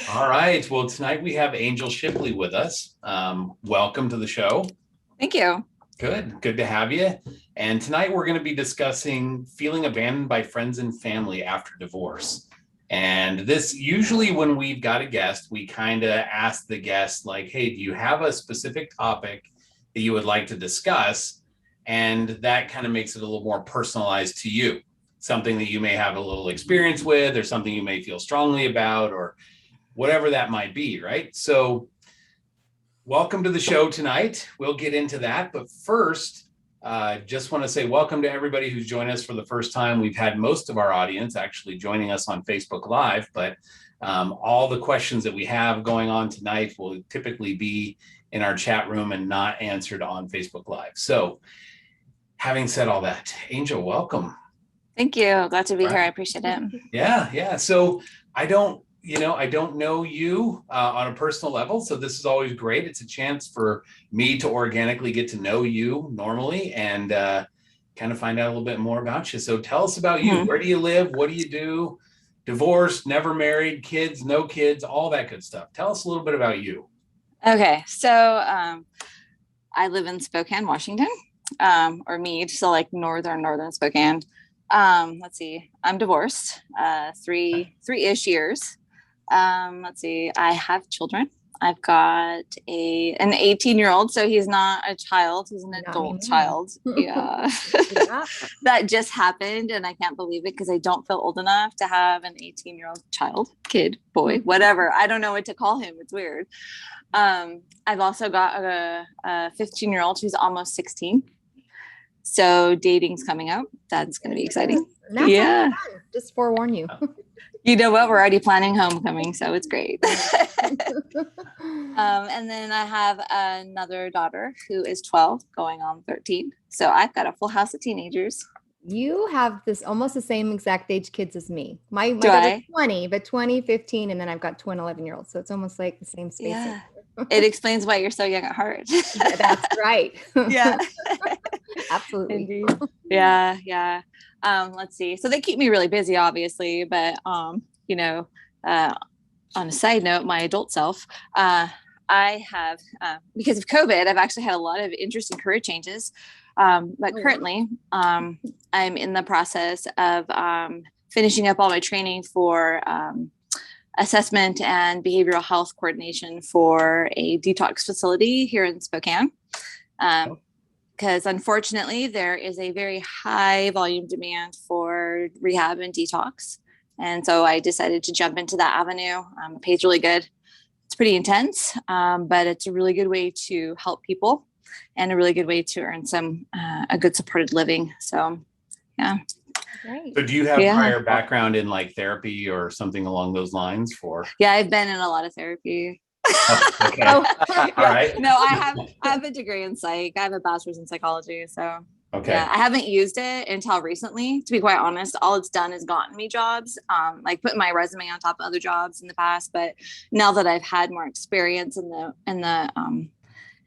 All right. Well, tonight we have Angel Shipley with us. Welcome to the show. Thank you. Good to have you. And tonight we're going to be discussing feeling abandoned by friends and family after divorce. And this, usually when we've got a guest, we kind of ask the guest like, hey, do you have a specific topic that you would like to discuss? And that kind of makes it a little more personalized to you, something that you may have a little experience with, or something you may feel strongly about, or whatever that might be, right? So welcome to the show tonight. We'll get into that. But first, just want to say welcome to everybody who's joined us for the first time. We've had most of our audience actually joining us on Facebook Live, but all the questions that we have going on tonight will typically be in our chat room and not answered on Facebook Live. So having said all that, Angel, welcome. Thank you. Glad to be here. I appreciate it. Yeah. So I don't know you on a personal level, so this is always great. It's a chance for me to organically get to know you normally and kind of find out a little bit more about you. So tell us about you. Where do you live? What do you do? Divorced, never married, kids, no kids, all that good stuff. Tell us a little bit about you. Okay, so I live in Spokane, Washington, or Meade, so like northern Spokane. Let's see, I'm divorced, three-ish years. Let's see, I have children. I've got an 18-year-old, so he's not a child, he's an adult child. Yeah. That just happened, and I can't believe it because I don't feel old enough to have an 18-year-old child, kid, boy, whatever. I don't know what to call him. It's weird. I've also got a 15-year-old who's almost 16. So dating's coming up. That's going to be exciting. Yeah. Just forewarn you. You know what? We're already planning homecoming, so it's great. And then I have another daughter who is 12 going on 13. So I've got a full house of teenagers. You have this almost the same exact age kids as me. My daughter's 20, but 20, 15, and then I've got twin 11-year-olds. So it's almost like the same space. Yeah. It explains why you're so young at heart. Yeah, that's right. Yeah. Absolutely. Indeed. Yeah. Let's see. So they keep me really busy, obviously, but on a side note, my adult self, I have, because of COVID, I've actually had a lot of interesting career changes. But currently, I'm in the process of finishing up all my training for assessment and behavioral health coordination for a detox facility here in Spokane. Because unfortunately, there is a very high volume demand for rehab and detox. And so I decided to jump into that avenue. It pays really good. It's pretty intense, but it's a really good way to help people and a really good way to earn a good supported living. So, yeah. Right. So do you have prior background in like therapy or something along those lines Yeah, I've been in a lot of therapy. Oh, okay. All right. No, I have a degree in psych. I have a bachelor's in psychology. So yeah, I haven't used it until recently, to be quite honest. All it's done is gotten me jobs, like putting my resume on top of other jobs in the past. But now that I've had more experience in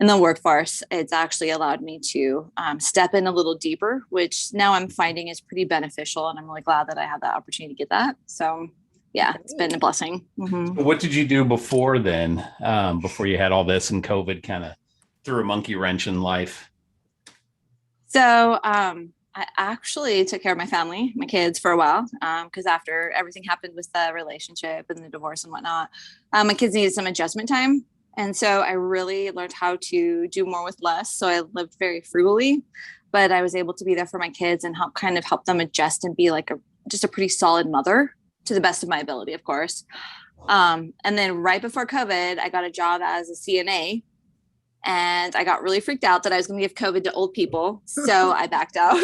the workforce, it's actually allowed me to step in a little deeper, which now I'm finding is pretty beneficial. And I'm really glad that I had that opportunity to get that. So yeah, it's been a blessing. Mm-hmm. What did you do before then, before you had all this and COVID kind of threw a monkey wrench in life? So I actually took care of my family, my kids for a while, because after everything happened with the relationship and the divorce and whatnot, my kids needed some adjustment time. And so I really learned how to do more with less. So I lived very frugally, but I was able to be there for my kids and help them adjust and be like just a pretty solid mother to the best of my ability, of course. And then right before COVID, I got a job as a CNA, and I got really freaked out that I was going to give COVID to old people. So I backed out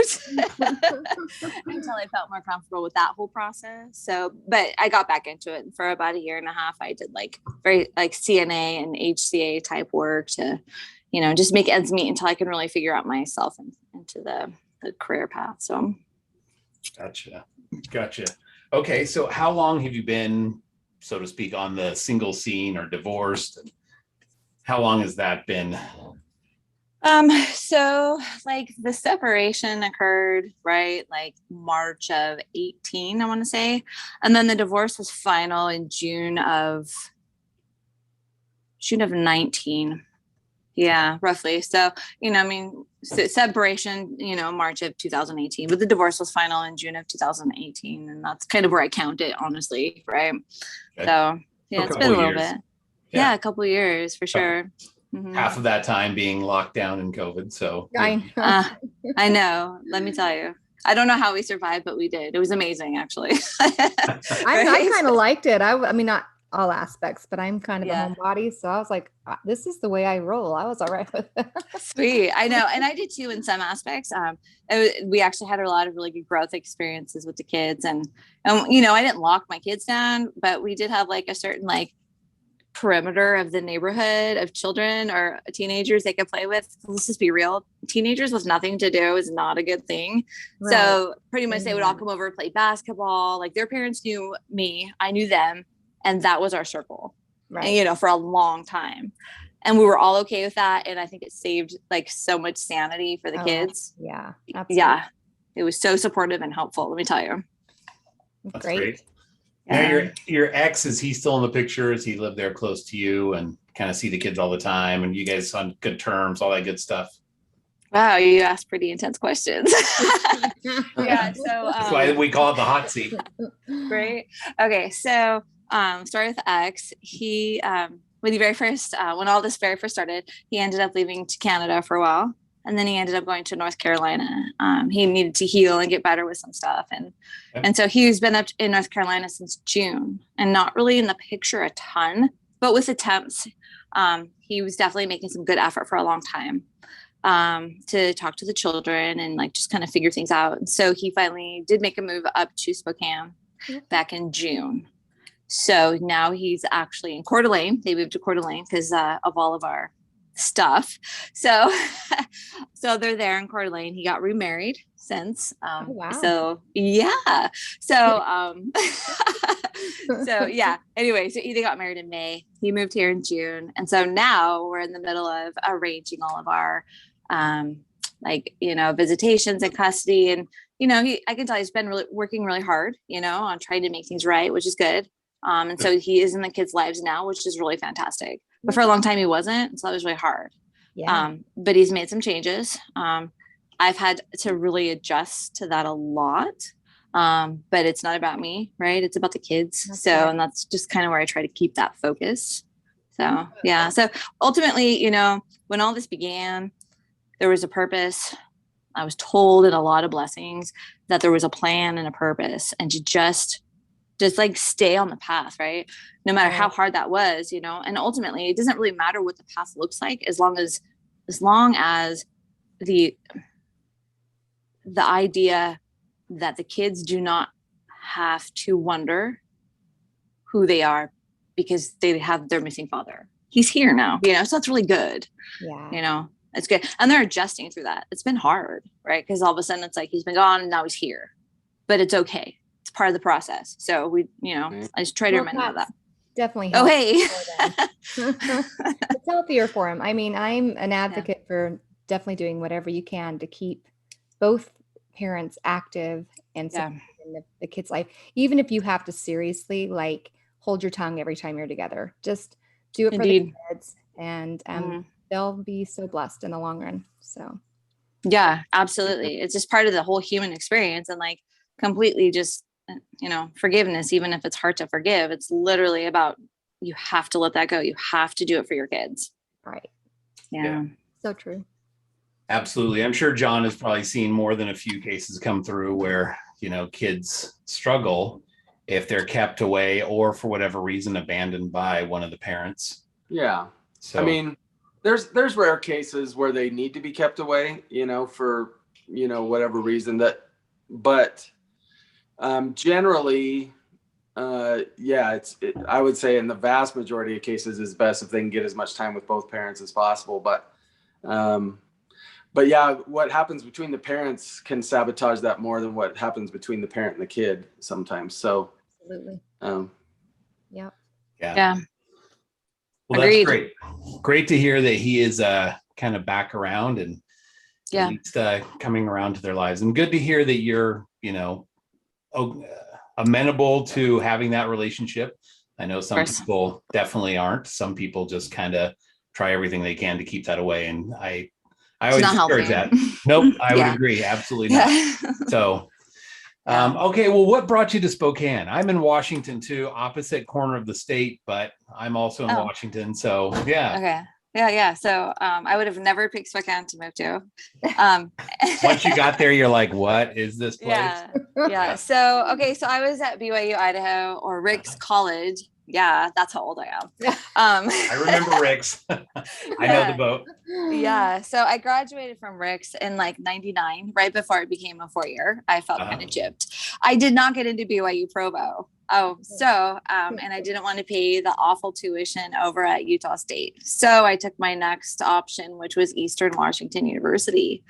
until I felt more comfortable with that whole process. So, but I got back into it. And for about a year and a half, I did very CNA and HCA type work to, just make ends meet until I can really figure out myself into the career path. So. Gotcha. Okay. So how long have you been, so to speak, on the single scene or divorced? How long has that been? So like the separation occurred, right? Like March of 18, I want to say. And then the divorce was final in June of 19. Yeah, roughly. So, I mean, separation, March of 2018, but the divorce was final in June of 2018. And that's kind of where I count it, honestly. Right. Okay. So yeah, it's been a little bit. Yeah, a couple of years for sure. Half of that time being locked down in COVID. So I know. Let me tell you. I don't know how we survived, but we did. It was amazing, actually. I kind of liked it. I mean, not all aspects, but I'm kind of a homebody. So I was like, this is the way I roll. I was all right with it. Sweet. I know. And I did too in some aspects. We actually had a lot of really good growth experiences with the kids. And I didn't lock my kids down, but we did have like a certain perimeter of the neighborhood of children or teenagers they could play with. Let's just be real. Teenagers with nothing to do is not a good thing. Right. So pretty much they would all come over and play basketball. Like their parents knew me, I knew them. And that was our circle, right? And, for a long time. And we were all okay with that. And I think it saved like so much sanity for the kids. Yeah. Absolutely. Yeah. It was so supportive and helpful. Let me tell you. That's great. Now your ex, is he still in the picture? Does he live there close to you and kind of see the kids all the time? And you guys on good terms, all that good stuff? Wow, you asked pretty intense questions. Yeah, so that's why we call it the hot seat. Great. Okay, so started with the ex. He when all this very first started, he ended up leaving to Canada for a while. And then he ended up going to North Carolina. He needed to heal and get better with some stuff. And so he's been up in North Carolina since June and not really in the picture a ton, but with attempts. He was definitely making some good effort for a long time to talk to the children and just kind of figure things out. And so he finally did make a move up to Spokane back in June. So now he's actually in Coeur d'Alene. They moved to Coeur d'Alene because of all of our stuff. So they're there in Coeur d'Alene. He got remarried since. Wow. So yeah. So so yeah. Anyway, so they got married in May. He moved here in June. And so now we're in the middle of arranging all of our visitations and custody. And I can tell he's been working really hard, on trying to make things right, which is good. And so he is in the kids' lives now, which is really fantastic. But for a long time he wasn't. So that was really hard. Yeah. But he's made some changes. I've had to really adjust to that a lot. But it's not about me, right? It's about the kids. And that's just kind of where I try to keep that focus. So, yeah. So ultimately, when all this began, there was a purpose. I was told in a lot of blessings that there was a plan and a purpose, and to just stay on the path, right? No matter how hard that was, and ultimately it doesn't really matter what the path looks like as long as the idea that the kids do not have to wonder who they are because they have their missing father. He's here now, so that's really good. Yeah. It's good. And they're adjusting through that. It's been hard, right? Because all of a sudden it's like he's been gone and now he's here, but it's okay. It's part of the process. So we, I just try to remind them of that. Definitely. Oh, hey. It's healthier for him. I mean, I'm an advocate for definitely doing whatever you can to keep both parents active and in the kid's life. Even if you have to seriously hold your tongue every time you're together, just do it for the kids, and they'll be so blessed in the long run. So. Yeah, absolutely. It's just part of the whole human experience, and completely just, forgiveness, even if it's hard to forgive, it's literally about, you have to let that go. You have to do it for your kids. Right. Yeah. So true. Absolutely. I'm sure John has probably seen more than a few cases come through where, kids struggle if they're kept away or for whatever reason abandoned by one of the parents. Yeah. So I mean, there's rare cases where they need to be kept away, for, whatever reason but generally, I would say in the vast majority of cases it's best if they can get as much time with both parents as possible. But yeah, what happens between the parents can sabotage that more than what happens between the parent and the kid sometimes. So absolutely. Yeah. Well, agreed. That's great. Great to hear that he is kind of back around and Yeah. at least coming around to their lives. And good to hear that you're, amenable to having that relationship. I know some people definitely aren't. Some people just kind of try everything they can to keep that away. And I always discourage that. Nope, I would agree. Absolutely not. So, okay, well, what brought you to Spokane? I'm in Washington too, opposite corner of the state, but I'm also in Washington. So yeah. Okay. Yeah. So I would have never picked Spokane to move to. Once you got there, you're like, what is this place? Yeah. So, okay. So I was at BYU, Idaho, or Rick's College. Yeah, that's how old I am. I remember Rick's. I know the boat. Yeah. So I graduated from Rick's in like 99, right before it became a 4-year. I felt kind of gypped. I did not get into BYU Provo. And I didn't want to pay the awful tuition over at Utah State. So I took my next option, which was Eastern Washington University.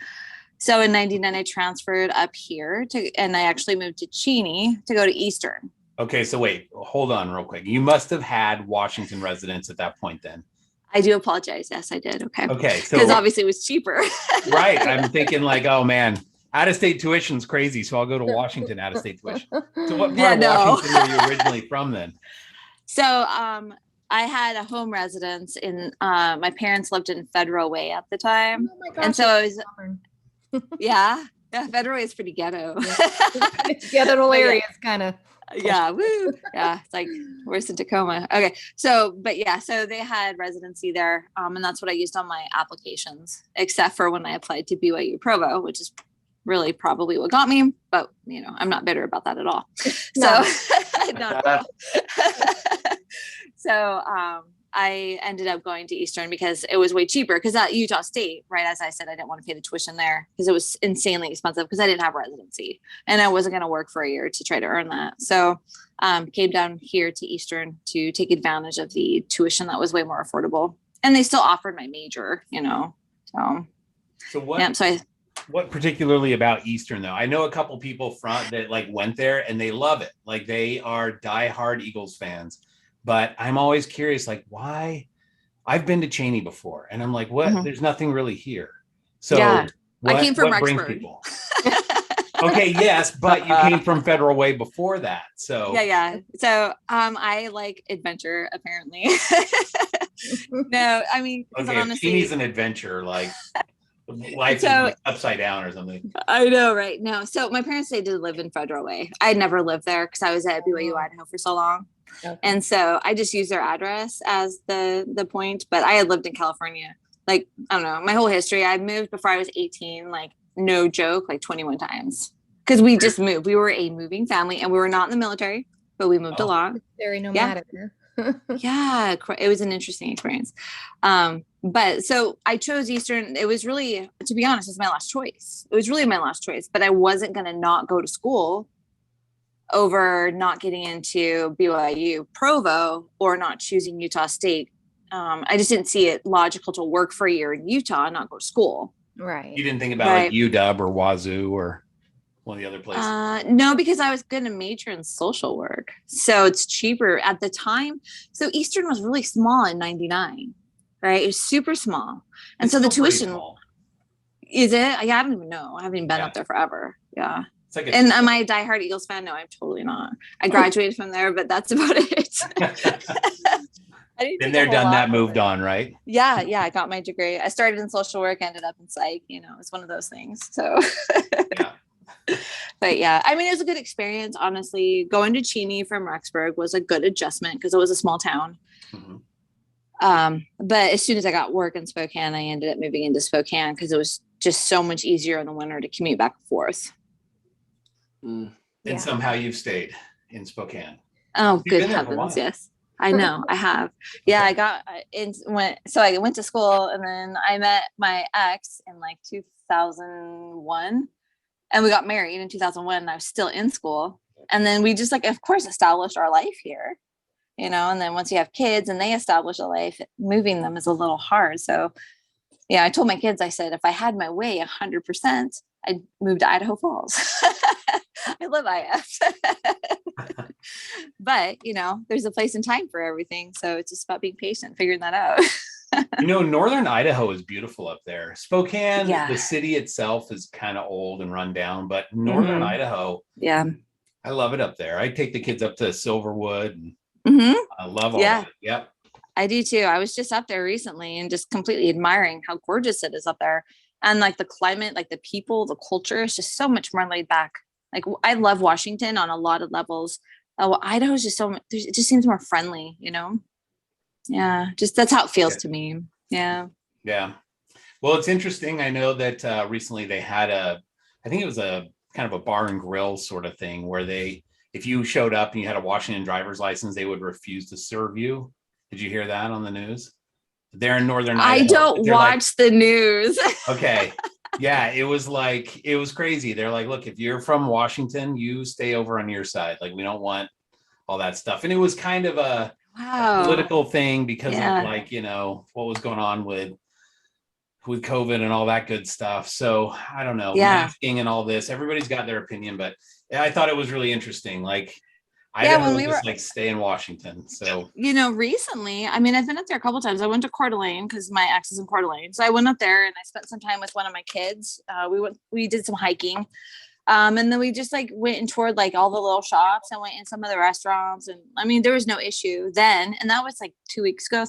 So in 99, I transferred up here and I actually moved to Cheney to go to Eastern. Okay, so wait, hold on real quick. You must have had Washington residence at that point then. I do apologize. Yes, I did. Okay. So because obviously it was cheaper. Right. I'm thinking like, oh man, out-of-state tuition's crazy. So I'll go to Washington out-of-state tuition. So what part of Washington were you originally from then? So I had a home residence in my parents lived in Federal Way at the time. Oh my gosh, and so I was yeah, Federal Way is pretty ghetto. It's ghetto areas kind of. Yeah, woo. Yeah, it's like worse than Tacoma. Okay, so they had residency there, and that's what I used on my applications, except for when I applied to BYU Provo, which is really probably what got me. But I'm not bitter about that at all. No. So, not at all. So I ended up going to Eastern because it was way cheaper. Because at Utah State, right, as I said, I didn't want to pay the tuition there because it was insanely expensive because I didn't have residency and I wasn't going to work for a year to try to earn that. So came down here to Eastern to take advantage of the tuition that was way more affordable. And they still offered my major, So what? Yeah, what particularly about Eastern though? I know a couple people that like went there and they love it. Like they are diehard Eagles fans. But I'm always curious, like, why? I've been to Cheney before, and I'm like, what? Mm-hmm. There's nothing really here. So I came from Rexburg. Okay, yes, but you came from Federal Way before that. So yeah. So I like adventure, apparently. No, I mean, okay, honestly, Cheney's an adventure, like life is like upside down or something. I know, right? No, so my parents, they did live in Federal Way. I never lived there because I was at BYU Idaho for so long. Okay. And so I just used their address as the point, but I had lived in California, like, I don't know, my whole history. I moved before I was 18, like no joke, like 21 times. Because we just moved. We were a moving family and we were not in the military, but we moved a lot. Very nomadic. Yeah, it was an interesting experience. But so I chose Eastern. It was really, to be honest, it's my last choice. It was really my last choice, but I wasn't going to not go to school over not getting into BYU Provo or not choosing Utah State. I just didn't see it logical to work for a year in Utah and not go to school. Right. You didn't think about like UW or Wazoo or one of the other places? No, because I was going to major in social work. So it's cheaper at the time. So Eastern was really small in 99, right? It was super small. And so the tuition, is it? I don't even know. I haven't been up there forever. Yeah. Like and am I a diehard Eagles fan? No, I'm totally not. I graduated from there, but that's about it. Been there, done that, moved on, right? Yeah. I got my degree. I started in social work, ended up in psych. It's one of those things. So, yeah. But yeah, I mean, it was a good experience. Honestly, going to Cheney from Rexburg was a good adjustment because it was a small town. Mm-hmm. But as soon as I got work in Spokane, I ended up moving into Spokane because it was just so much easier in the winter to commute back and forth. And somehow you've stayed in Spokane. Oh, good heavens, yes. I know, I have. Yeah, I got I went to school and then I met my ex in like 2001 and we got married in 2001 and I was still in school. And then we just of course, established our life here, and then once you have kids and they establish a life, moving them is a little hard. So yeah, I told my kids, I said, if I had my way 100%, I'd move to Idaho Falls. I love IF. But, there's a place and time for everything. So it's just about being patient, figuring that out. Northern Idaho is beautiful up there. Spokane, Yeah. the city itself is kind of old and run down, but Northern Idaho, Yeah. I love it up there. I take the kids up to Silverwood and I love all Yeah. that. Yep. I do too. I was just up there recently and just completely admiring how gorgeous it is up there. And like the climate, like the people, the culture is just so much more laid back. Like I love Washington on a lot of levels. Idaho is just it just seems more friendly, Yeah, just that's how it feels to me. Yeah. Yeah. Well, it's interesting. I know that recently they had I think it was a kind of a bar and grill sort of thing where if you showed up and you had a Washington driver's license, they would refuse to serve you. Did you hear that on the news? They're in Northern Idaho. I don't watch the news. Okay. Yeah, it was crazy. They're like, look, if you're from Washington, you stay over on your side. Like, we don't want all that stuff. And it was kind of a political thing because of what was going on with COVID and all that good stuff. So I don't know, masking and all this, everybody's got their opinion, but I thought it was really interesting. Like, Idaho stay in Washington. So, recently, I mean, I've been up there a couple of times. I went to Coeur d'Alene because my ex is in Coeur d'Alene. So I went up there and I spent some time with one of my kids. We did some hiking. And then we just went and toured all the little shops and went in some of the restaurants. And I mean, there was no issue then. And that was 3 weeks ago.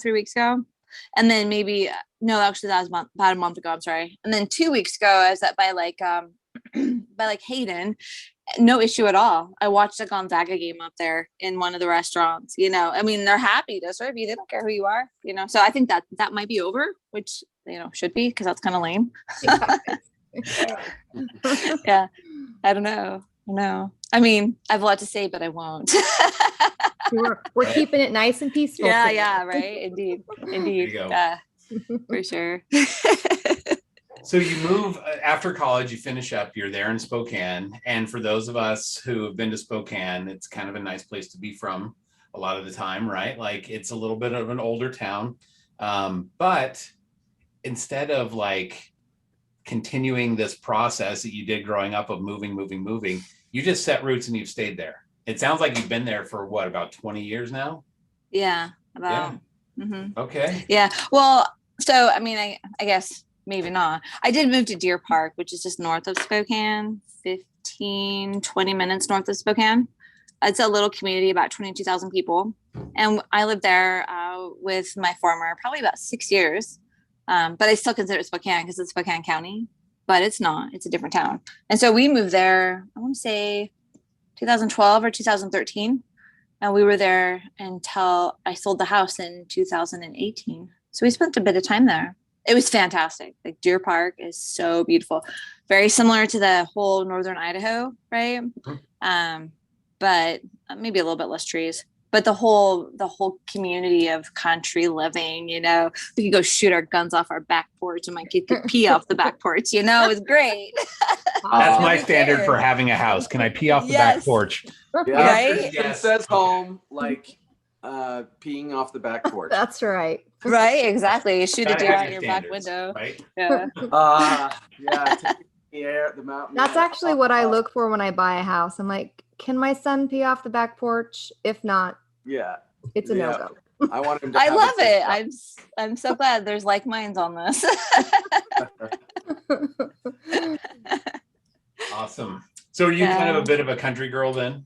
And then actually that was about a month ago. I'm sorry. And then 2 weeks ago, I was at by Hayden. No issue at all. I watched a Gonzaga game up there in one of the restaurants, I mean, they're happy to serve you. They don't care who you are, so I think that might be over, which, should be, because that's kind of lame. Yeah. I don't know. No. I mean, I have a lot to say, but I won't. We're keeping it nice and peaceful. Yeah. Yeah. Right. Indeed. Yeah, for sure. So you move after college, you finish up, you're there in Spokane. And for those of us who have been to Spokane, it's kind of a nice place to be from a lot of the time, right? Like, it's a little bit of an older town. But instead of continuing this process that you did growing up of moving, you just set roots and you've stayed there. It sounds like you've been there for about 20 years now? Yeah. About. Yeah. Mm-hmm. Okay. Yeah. Well, so, I mean, I guess maybe not. I did move to Deer Park, which is just north of Spokane, 20 minutes north of Spokane. It's a little community, about 22,000 people. And I lived there with my former, probably about 6 years. But I still consider it Spokane because it's Spokane County, but it's not. It's a different town. And so we moved there, I want to say 2012 or 2013. And we were there until I sold the house in 2018. So we spent a bit of time there. It was fantastic. Deer Park is so beautiful. Very similar to the whole Northern Idaho, right? But maybe a little bit less trees. But the whole community of country living, we could go shoot our guns off our back porch and my kid could pee off the back porch, it was great. That's my standard for having a house. Can I pee off the back porch? Yeah, right? It says home, peeing off the back porch. That's right. Right, exactly. You shoot a deer out your back window. Right? Yeah. The mountain. That's actually what I look for when I buy a house. I'm like, can my son pee off the back porch? If not, it's a no-go. I want him to. I love it. I'm so glad there's like minds on this. Awesome. So are you kind of a bit of a country girl then?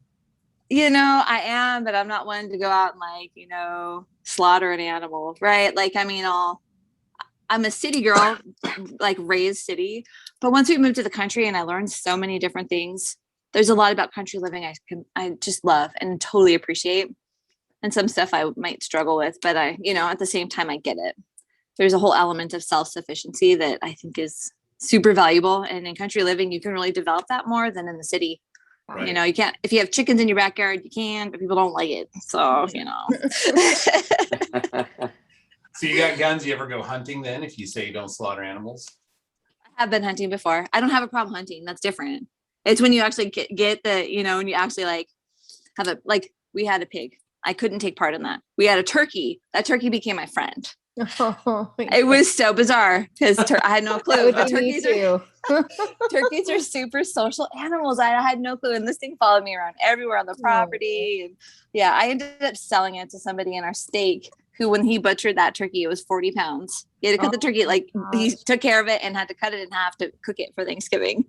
I am, but I'm not one to go out and slaughter an animal, right? I'm a city girl, raised city. But once we moved to the country and I learned so many different things, there's a lot about country living I just love and totally appreciate. And some stuff I might struggle with, but at the same time, I get it. There's a whole element of self-sufficiency that I think is super valuable. And in country living, you can really develop that more than in the city. Right. You can't, if you have chickens in your backyard, you can, but people don't like it. So, So you got guns. You ever go hunting then if you say you don't slaughter animals? I have been hunting before. I don't have a problem hunting. That's different. It's when you actually get the, when you actually have we had a pig. I couldn't take part in that. We had a turkey. That turkey became my friend. It was so bizarre because I had no clue. Turkeys are super social animals. I had no clue. And this thing followed me around everywhere on the property. And I ended up selling it to somebody in our stake who, when he butchered that turkey, it was 40 pounds. He had to cut the turkey, like he took care of it and had to cut it in half to cook it for Thanksgiving.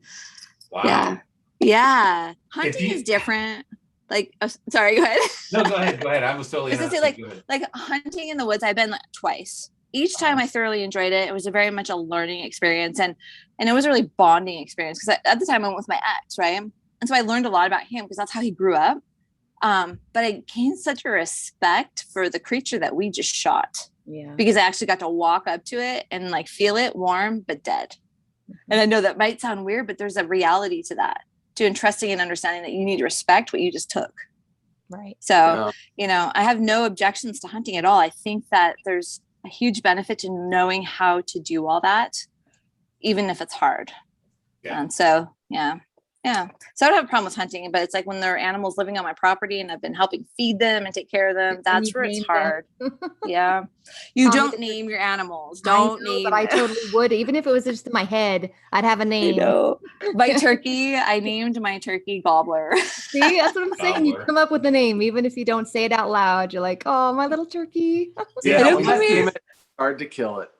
Wow. Yeah. Yeah. Hunting is different. Like, sorry, go ahead. No, go ahead. I was totally like hunting in the woods. I've been like twice. Each time I thoroughly enjoyed it. It was a very much a learning experience, and it was a really bonding experience because at the time I went with my ex, right? And so I learned a lot about him because that's how he grew up. But I gained such a respect for the creature that we just shot. Yeah. Because I actually got to walk up to it and like feel it warm but dead. And I know that might sound weird, but there's a reality to that, to entrusting and understanding that you need to respect what you just took. Right. So, I have no objections to hunting at all. I think that there's a huge benefit to knowing how to do all that, even if it's hard. Yeah. And so, so I don't have a problem with hunting, but it's like when there are animals living on my property and I've been helping feed them and take care of them, that's where it's hard. Yeah. You don't name your animals. Don't name but I totally would. Even if it was just in my head, I'd have a name. My turkey, I named my turkey Gobbler. See, that's what I'm saying. You come up with a name, even if you don't say it out loud. You're like, oh, my little turkey. Yeah, it's hard to kill it.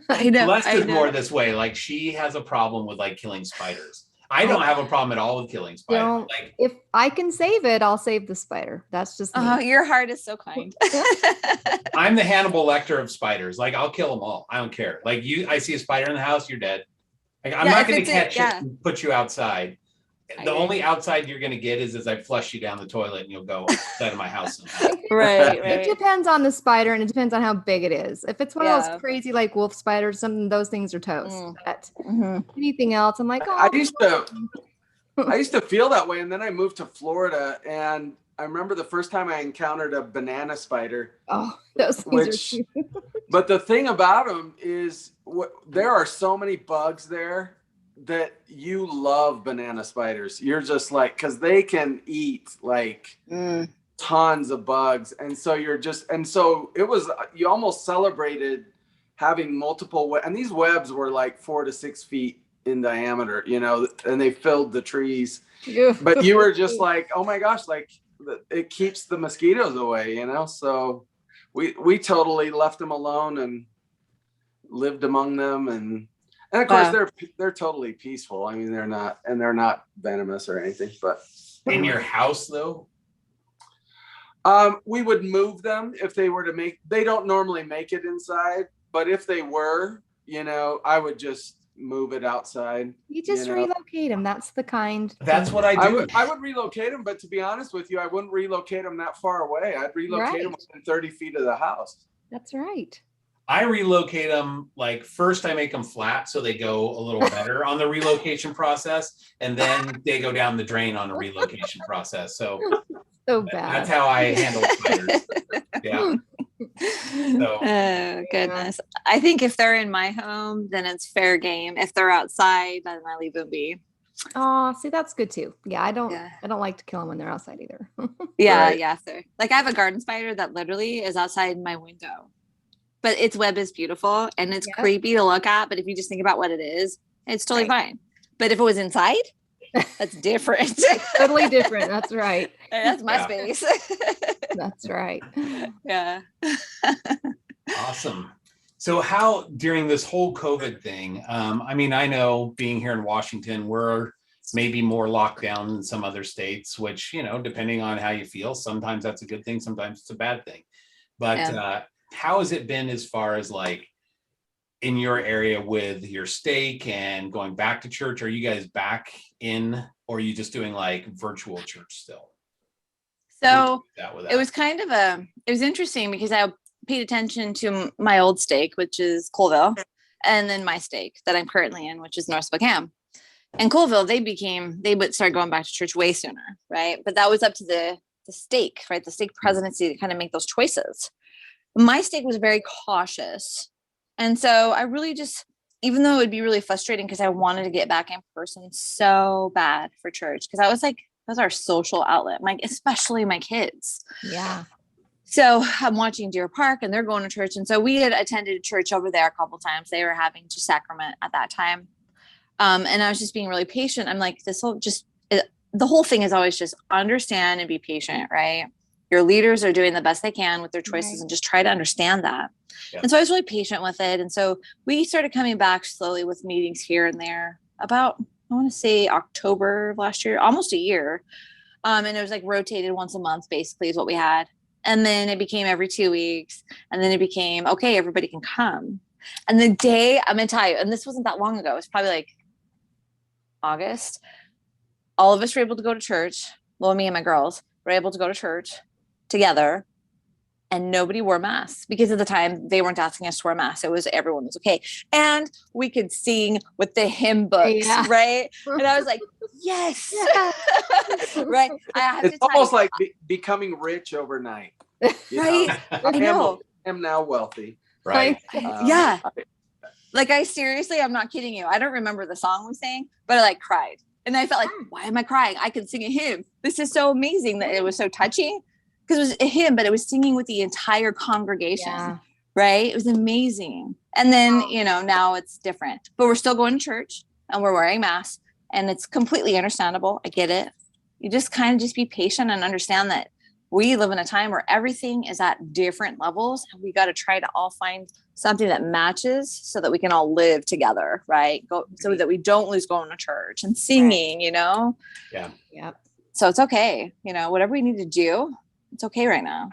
I know. Celeste is more this way. Like, she has a problem with like killing spiders. I don't have a problem at all with killing spiders. Like, if I can save it, I'll save the spider. That's just me. Oh, your heart is so kind. I'm the Hannibal Lecter of spiders. Like, I'll kill them all. I don't care. Like, I see a spider in the house, you're dead. Like, I'm not going to catch it and put you outside. The only outside you're going to get is as I flush you down the toilet and you'll go outside of my house. Right. It depends on the spider and it depends on how big it is. If it's one of those crazy like wolf spiders, those things are toast. But anything else, I'm like, oh. I used to feel that way, and then I moved to Florida, and I remember the first time I encountered a banana spider. Oh, those things are cute. But the thing about them is, there are so many bugs there that you love banana spiders. You're just like, because they can eat like tons of bugs, and so it was, you almost celebrated having multiple and these webs were like 4 to 6 feet in diameter, and they filled the trees. But you were just like, oh my gosh, like it keeps the mosquitoes away, so we totally left them alone and lived among them, and of course they're totally peaceful. I mean, they're not venomous or anything. But in your house though, we would move them if they were to they don't normally make it inside, but if they were, I would just move it outside. You just relocate them. That's the kind. That's what I do. I would relocate them, but to be honest with you, I wouldn't relocate them that far away. I'd relocate them within 30 feet of the house. That's right. I relocate them, like, first I make them flat so they go a little better on the relocation process, and then they go down the drain on the relocation process. So bad. That's how I handle spiders. Yeah. So. Oh goodness. I think if they're in my home, then it's fair game. If they're outside, then I leave them be. Oh, see, that's good too. Yeah, I don't like to kill them when they're outside either. Yeah. So, like, I have a garden spider that literally is outside my window, but its web is beautiful and it's creepy to look at. But if you just think about what it is, it's totally fine. But if it was inside, that's different. Totally different. That's right. That's my space. That's right. Yeah. Awesome. So how, during this whole COVID thing, I mean, I know being here in Washington, we're maybe more locked down than some other states, which, depending on how you feel, sometimes that's a good thing, sometimes it's a bad thing. But how has it been as far as like in your area with your stake and going back to church? Are you guys back in, or are you just doing like virtual church still? So it was kind of it was interesting because I paid attention to my old stake, which is Colville, and then my stake that I'm currently in, which is North Spokane. And Colville, they would start going back to church way sooner, right? But that was up to the stake, right? The stake presidency to kind of make those choices. My stake was very cautious. And so I really just, even though it would be really frustrating because I wanted to get back in person so bad for church, because I was like, that's our social outlet, especially my kids. Yeah. So I'm watching Deer Park and they're going to church. And so we had attended church over there a couple times. They were having just sacrament at that time. And I was just being really patient. I'm like, the whole thing is always just understand and be patient, right? Your leaders are doing the best they can with their choices, Right. and just try to understand that. Yeah. And so I was really patient with it. And so we started coming back slowly with meetings here and there about, I want to say October of last year, almost a year. And it was like rotated once a month, basically, is what we had. And then it became every 2 weeks. And then it became, okay, everybody can come. And the day, I'm going to tell you, and this wasn't that long ago, it was probably like August. All of us were able to go to church. Well, me and my girls were able to go to church together, and nobody wore masks, because at the time they weren't asking us to wear masks. It was, everyone was okay. And we could sing with the hymn books, Yeah. right? And I was like, yes. Right. I have It's to tell almost you, like becoming rich overnight. You right? I know. I'm now wealthy. Right. Yeah. Like, I seriously, I'm not kidding you. I don't remember the song we sang, but I like cried. And I felt like, why am I crying? I can sing a hymn. This is so amazing that it was so touching, because it was a hymn, but it was singing with the entire congregation. Yeah. Right. It was amazing. And then, you know, now it's different, but we're still going to church and we're wearing masks, and it's completely understandable. I get it. You just kind of just be patient and understand that we live in a time where everything is at different levels, and we got to try to all find something that matches so that we can all live together, right? So that we don't lose going to church and singing, you know? Yeah. Yep. So it's okay. You know, whatever we need to do, it's okay right now.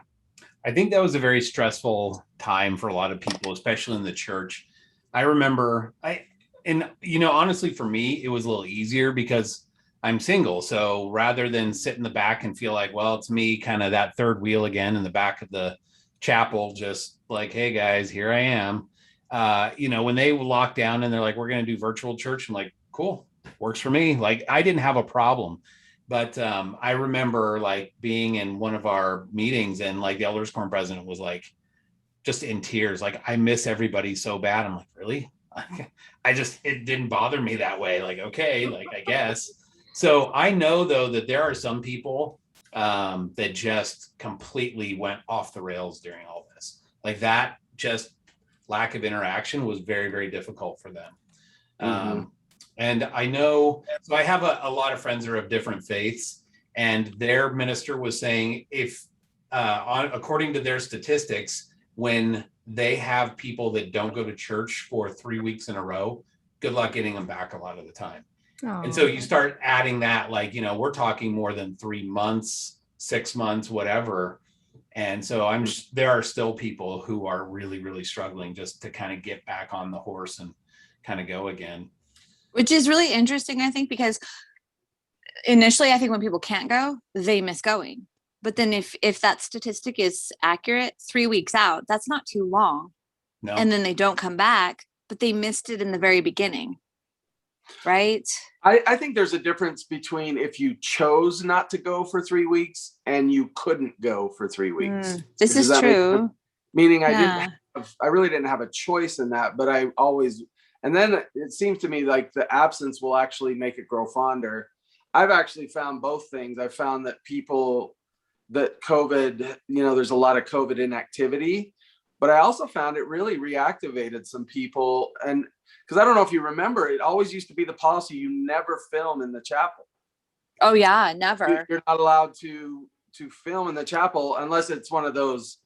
I think that was a very stressful time for a lot of people, especially in the church. I remember honestly, for me, it was a little easier because I'm single. So rather than sit in the back and feel like, well, it's me, kind of that third wheel again in the back of the chapel, just like, hey guys, here I am. When they locked down and they're like, we're going to do virtual church, I'm like, cool, works for me. Like, I didn't have a problem. But I remember like being in one of our meetings, and like the elders quorum president was like just in tears, like, I miss everybody so bad. I'm like, really? It didn't bother me that way. Like, okay, like, I guess. So I know though that there are some people that just completely went off the rails during all this. Like, that just lack of interaction was very, very difficult for them. Mm-hmm. And I know, so I have a lot of friends that are of different faiths, and their minister was saying, if according to their statistics, when they have people that don't go to church for 3 weeks in a row, good luck getting them back a lot of the time. Aww. And so you start adding that, like, we're talking more than 3 months, 6 months, whatever. And so there are still people who are really, really struggling just to kind of get back on the horse and kind of go again. Which is really interesting, I think, because initially, I think when people can't go, they miss going. But then if that statistic is accurate, 3 weeks out, that's not too long. No. And then they don't come back, but they missed it in the very beginning. Right? I think there's a difference between if you chose not to go for 3 weeks and you couldn't go for 3 weeks. This is true. Meaning I really didn't have a choice in that, but I always, and then it seems to me like the absence will actually make it grow fonder. I've actually found both things. I've found that that COVID, there's a lot of COVID inactivity, but I also found it really reactivated some people. And because I don't know if you remember, it always used to be the policy, you never film in the chapel. Oh yeah, never. You're not allowed to film in the chapel unless it's one of those,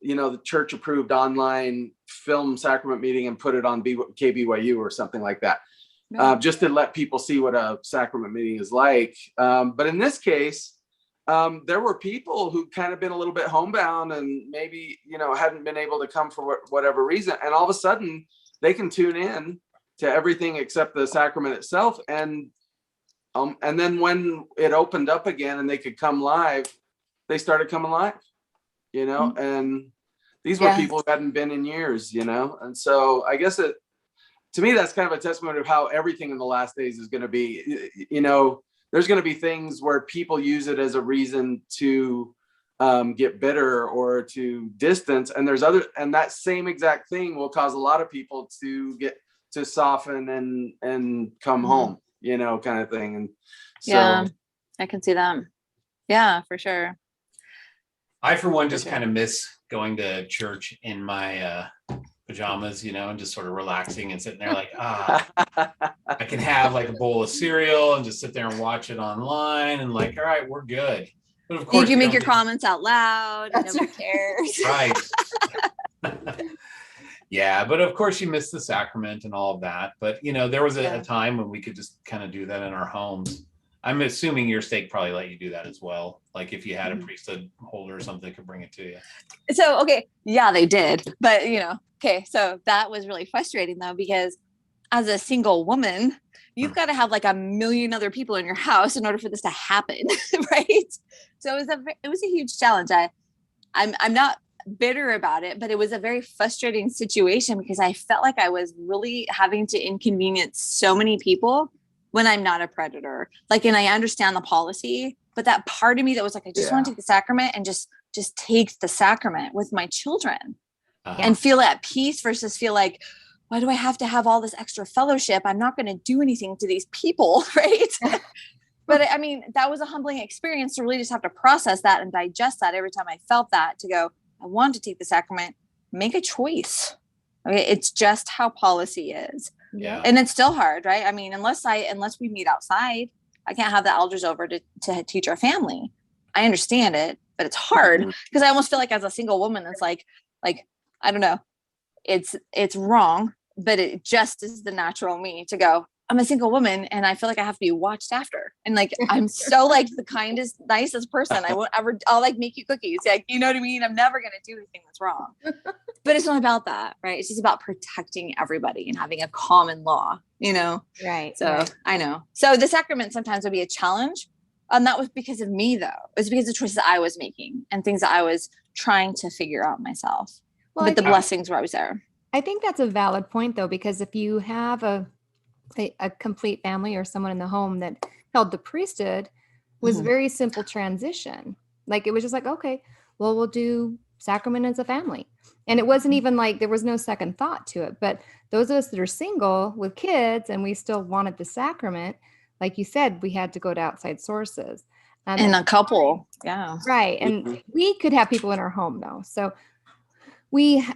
the church approved online film sacrament meeting and put it on KBYU or something like that. Right. Just to let people see what a sacrament meeting is like. But in this case, there were people who kind of been a little bit homebound and maybe, hadn't been able to come for whatever reason. And all of a sudden they can tune in to everything except the sacrament itself. And then when it opened up again and they could come live, they started coming live, and these were people who hadn't been in years, and so I guess to me, that's kind of a testimony of how everything in the last days is going to be. There's going to be things where people use it as a reason to get bitter or to distance. And and that same exact thing will cause a lot of people to get to soften and come home, kind of thing. And so, yeah, I can see that. Yeah, for sure. I, for one, just kind of miss going to church in my pajamas, and just sort of relaxing and sitting there like, I can have like a bowl of cereal and just sit there and watch it online and like, all right, we're good. But of course, you make don't your do- comments out loud and That's nobody cares. Right. Yeah, but of course you miss the sacrament and all of that. But there was a time when we could just kind of do that in our homes. I'm assuming your stake probably let you do that as well. Like if you had a priesthood holder or something that could bring it to you. So, okay. Yeah, they did. But, okay. So that was really frustrating though, because as a single woman, you've got to have like a million other people in your house in order for this to happen. Right. So it was a huge challenge. I'm not bitter about it, but it was a very frustrating situation because I felt like I was really having to inconvenience so many people when I'm not a predator. Like, and I understand the policy, but that part of me that was like, I just want to take the sacrament and just take the sacrament with my children and feel at peace versus feel like, why do I have to have all this extra fellowship? I'm not going to do anything to these people. Right. But I mean, that was a humbling experience to really just have to process that and digest that every time I felt that, to go, I want to take the sacrament, make a choice. Okay. It's just how policy is. Yeah. And it's still hard, right? I mean, unless we meet outside, I can't have the elders over to teach our family. I understand it, but it's hard because I almost feel like as a single woman, it's like, I don't know, it's wrong, but it just is the natural me to go, I'm a single woman and I feel like I have to be watched after. And like, I'm so like the kindest, nicest person. I'll like make you cookies. Like, you know what I mean? I'm never going to do anything that's wrong, but it's not about that. Right. It's just about protecting everybody and having a common law, Right. So right. I know. So the sacrament sometimes would be a challenge. And that was because of me though. It was because of choices I was making and things that I was trying to figure out myself. Well, but the blessings were always there. I think that's a valid point though, because if you have a complete family or someone in the home that held the priesthood, was a very simple transition. Like it was just like, okay, well, we'll do sacrament as a family. And it wasn't even like there was no second thought to it. But those of us that are single with kids and we still wanted the sacrament, like you said, we had to go to outside sources. And a couple. Yeah. Right. And we could have people in our home though. So we,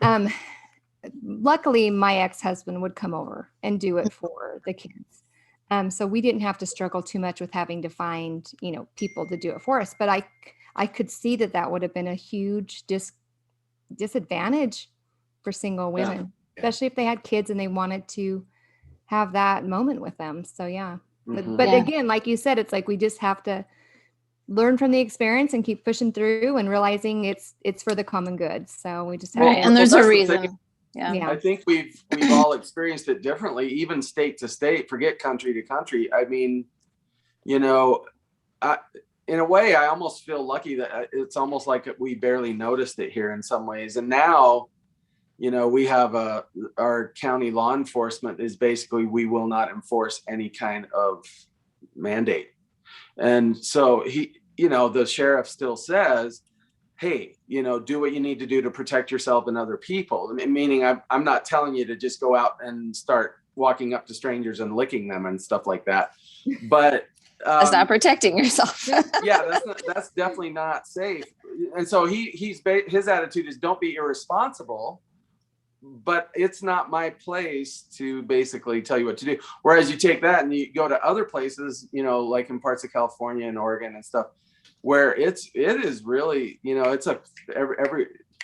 luckily my ex-husband would come over and do it for the kids. So we didn't have to struggle too much with having to find, people to do it for us. But I could see that would have been a huge disadvantage for single women, especially if they had kids and they wanted to have that moment with them. So yeah. But again, like you said, it's like, we just have to learn from the experience and keep pushing through and realizing it's for the common good. So we just have to, and there's a reason. Yeah. I think we've all experienced it differently, even state to state, forget country to country. I mean, in a way, I almost feel lucky that it's almost like we barely noticed it here in some ways. And now, we have our county law enforcement is basically, we will not enforce any kind of mandate. And so the sheriff still says, hey, do what you need to do to protect yourself and other people. Meaning I'm not telling you to just go out and start walking up to strangers and licking them and stuff like that. But that's not protecting yourself. Yeah, that's definitely not safe. And so his attitude is, don't be irresponsible, but it's not my place to basically tell you what to do. Whereas you take that and you go to other places, like in parts of California and Oregon and stuff, where it is really, it's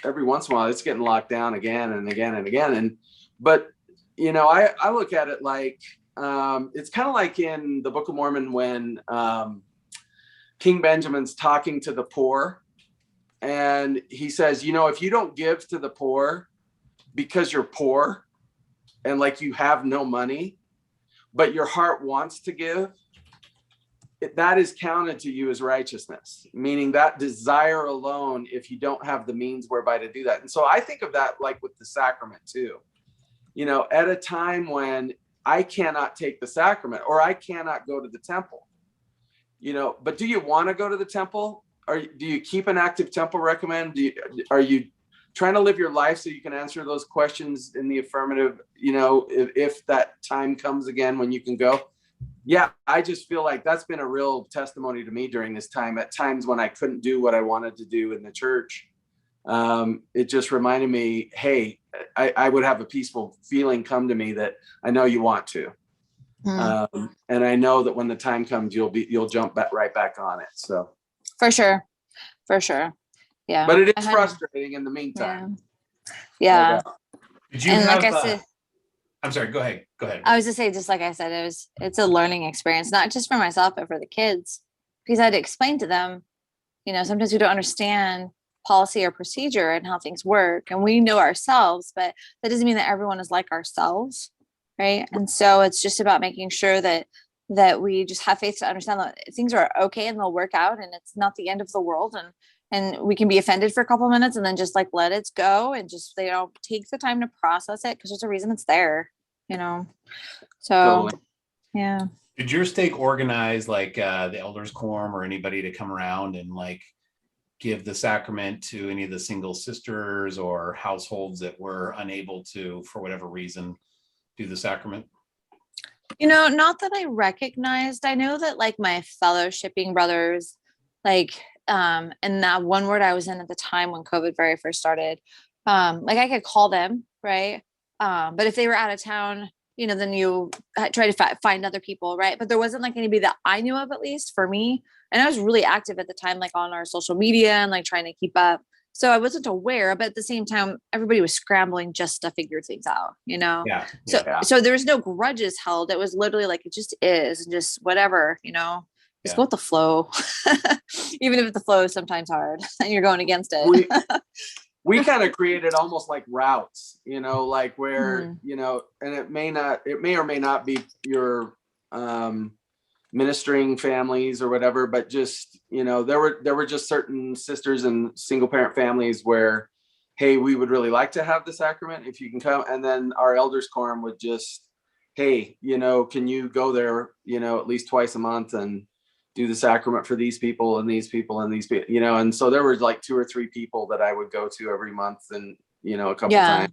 every once in a while it's getting locked down again and again and again. But I look at it like, it's kind of like in the Book of Mormon when King Benjamin's talking to the poor, and he says, if you don't give to the poor because you're poor and like you have no money, but your heart wants to give, that is counted to you as righteousness, meaning that desire alone, if you don't have the means whereby to do that. And so I think of that like with the sacrament too, at a time when I cannot take the sacrament or I cannot go to the temple, but do you want to go to the temple? Or do you keep an active temple recommend? Are you trying to live your life so you can answer those questions in the affirmative, if that time comes again when you can go? Yeah, I just feel like that's been a real testimony to me during this time. At times when I couldn't do what I wanted to do in the church, it just reminded me, hey, I would have a peaceful feeling come to me that I know you want to. And I know that when the time comes, you'll jump right back on it. So for sure. For sure. Yeah. But it is frustrating in the meantime. Yeah. Did you And have, like I said, I'm sorry, go ahead. I was to say, just like I said, it's a learning experience, not just for myself, but for the kids, because I had to explain to them, sometimes we don't understand policy or procedure and how things work, and we know ourselves, but that doesn't mean that everyone is like ourselves, right? And so it's just about making sure that we just have faith to understand that things are okay and they'll work out, and it's not the end of the world, and we can be offended for a couple of minutes and then just like let it go, and just take the time to process it, because there's a reason it's there, so Totally. yeah. Did your stake organize like the elders quorum or anybody to come around and like give the sacrament to any of the single sisters or households that were unable to, for whatever reason, do the sacrament? Not that I recognized. I know that like my fellowshipping brothers, like, and that one ward I was in at the time when COVID very first started, like I could call them, right? But if they were out of town, then you try to find other people, right? But there wasn't like anybody that I knew of, at least for me. And I was really active at the time, like on our social media and like trying to keep up. So I wasn't aware, but at the same time, everybody was scrambling just to figure things out, Yeah. So there was no grudges held. It was literally like, it just is, and just whatever, just go with the flow. Even if the flow is sometimes hard and you're going against it. We kind of created almost like routes, like where, and it may or may not be your ministering families or whatever, but just, there were just certain sisters and single parent families where, hey, we would really like to have the sacrament if you can come. And then our elders quorum would just, hey, can you go there, at least twice a month and do the sacrament for these people and these people and these people, and so there was like 2 or 3 people that I would go to every month, and a couple times,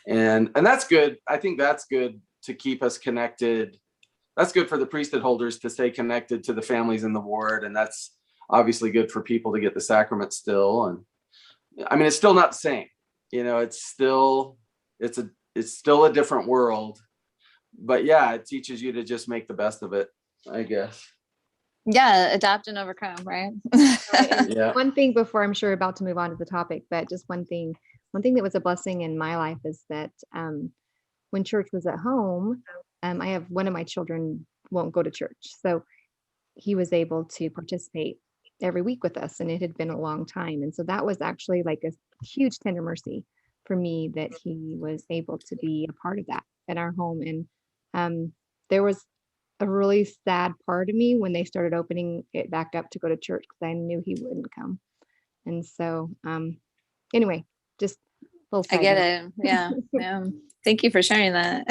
and that's good. I think that's good to keep us connected. That's good for the priesthood holders to stay connected to the families in the ward, and that's obviously good for people to get the sacrament still. And I mean, it's still not the same, it's still a different world, but yeah, it teaches you to just make the best of it, I guess. Yeah, adapt and overcome, right? Yeah. One thing before, I'm sure about to move on to the topic, but just one thing that was a blessing in my life is that when church was at home, I have one of my children won't go to church, so he was able to participate every week with us, and it had been a long time, and so that was actually like a huge tender mercy for me that he was able to be a part of that at our home. And there was a really sad part of me when they started opening it back up to go to church, because I knew he wouldn't come. And so anyway, just a little I get it. Yeah. Thank you for sharing that.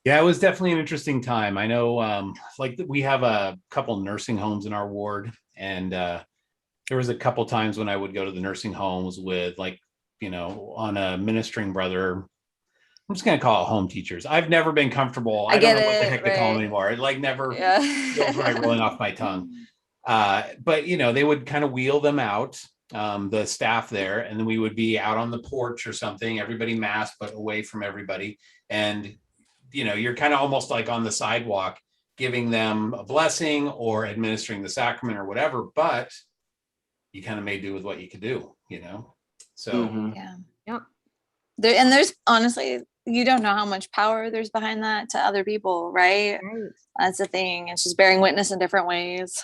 Yeah, it was definitely an interesting time. I know like we have a couple nursing homes in our ward, and there was a couple times when I would go to the nursing homes with like, on a ministering brother. I'm just going to call it home teachers. I've never been comfortable. I don't know what the heck to call them anymore. It like never feels right rolling off my tongue. But, they would kind of wheel them out, the staff there, and then we would be out on the porch or something, everybody masked, but away from everybody. And, you're kind of almost like on the sidewalk, giving them a blessing or administering the sacrament or whatever, but you kind of made do with what you could do, So, yeah. Yep. And there's honestly, you don't know how much power there's behind that to other people, right? That's the thing. It's just bearing witness in different ways.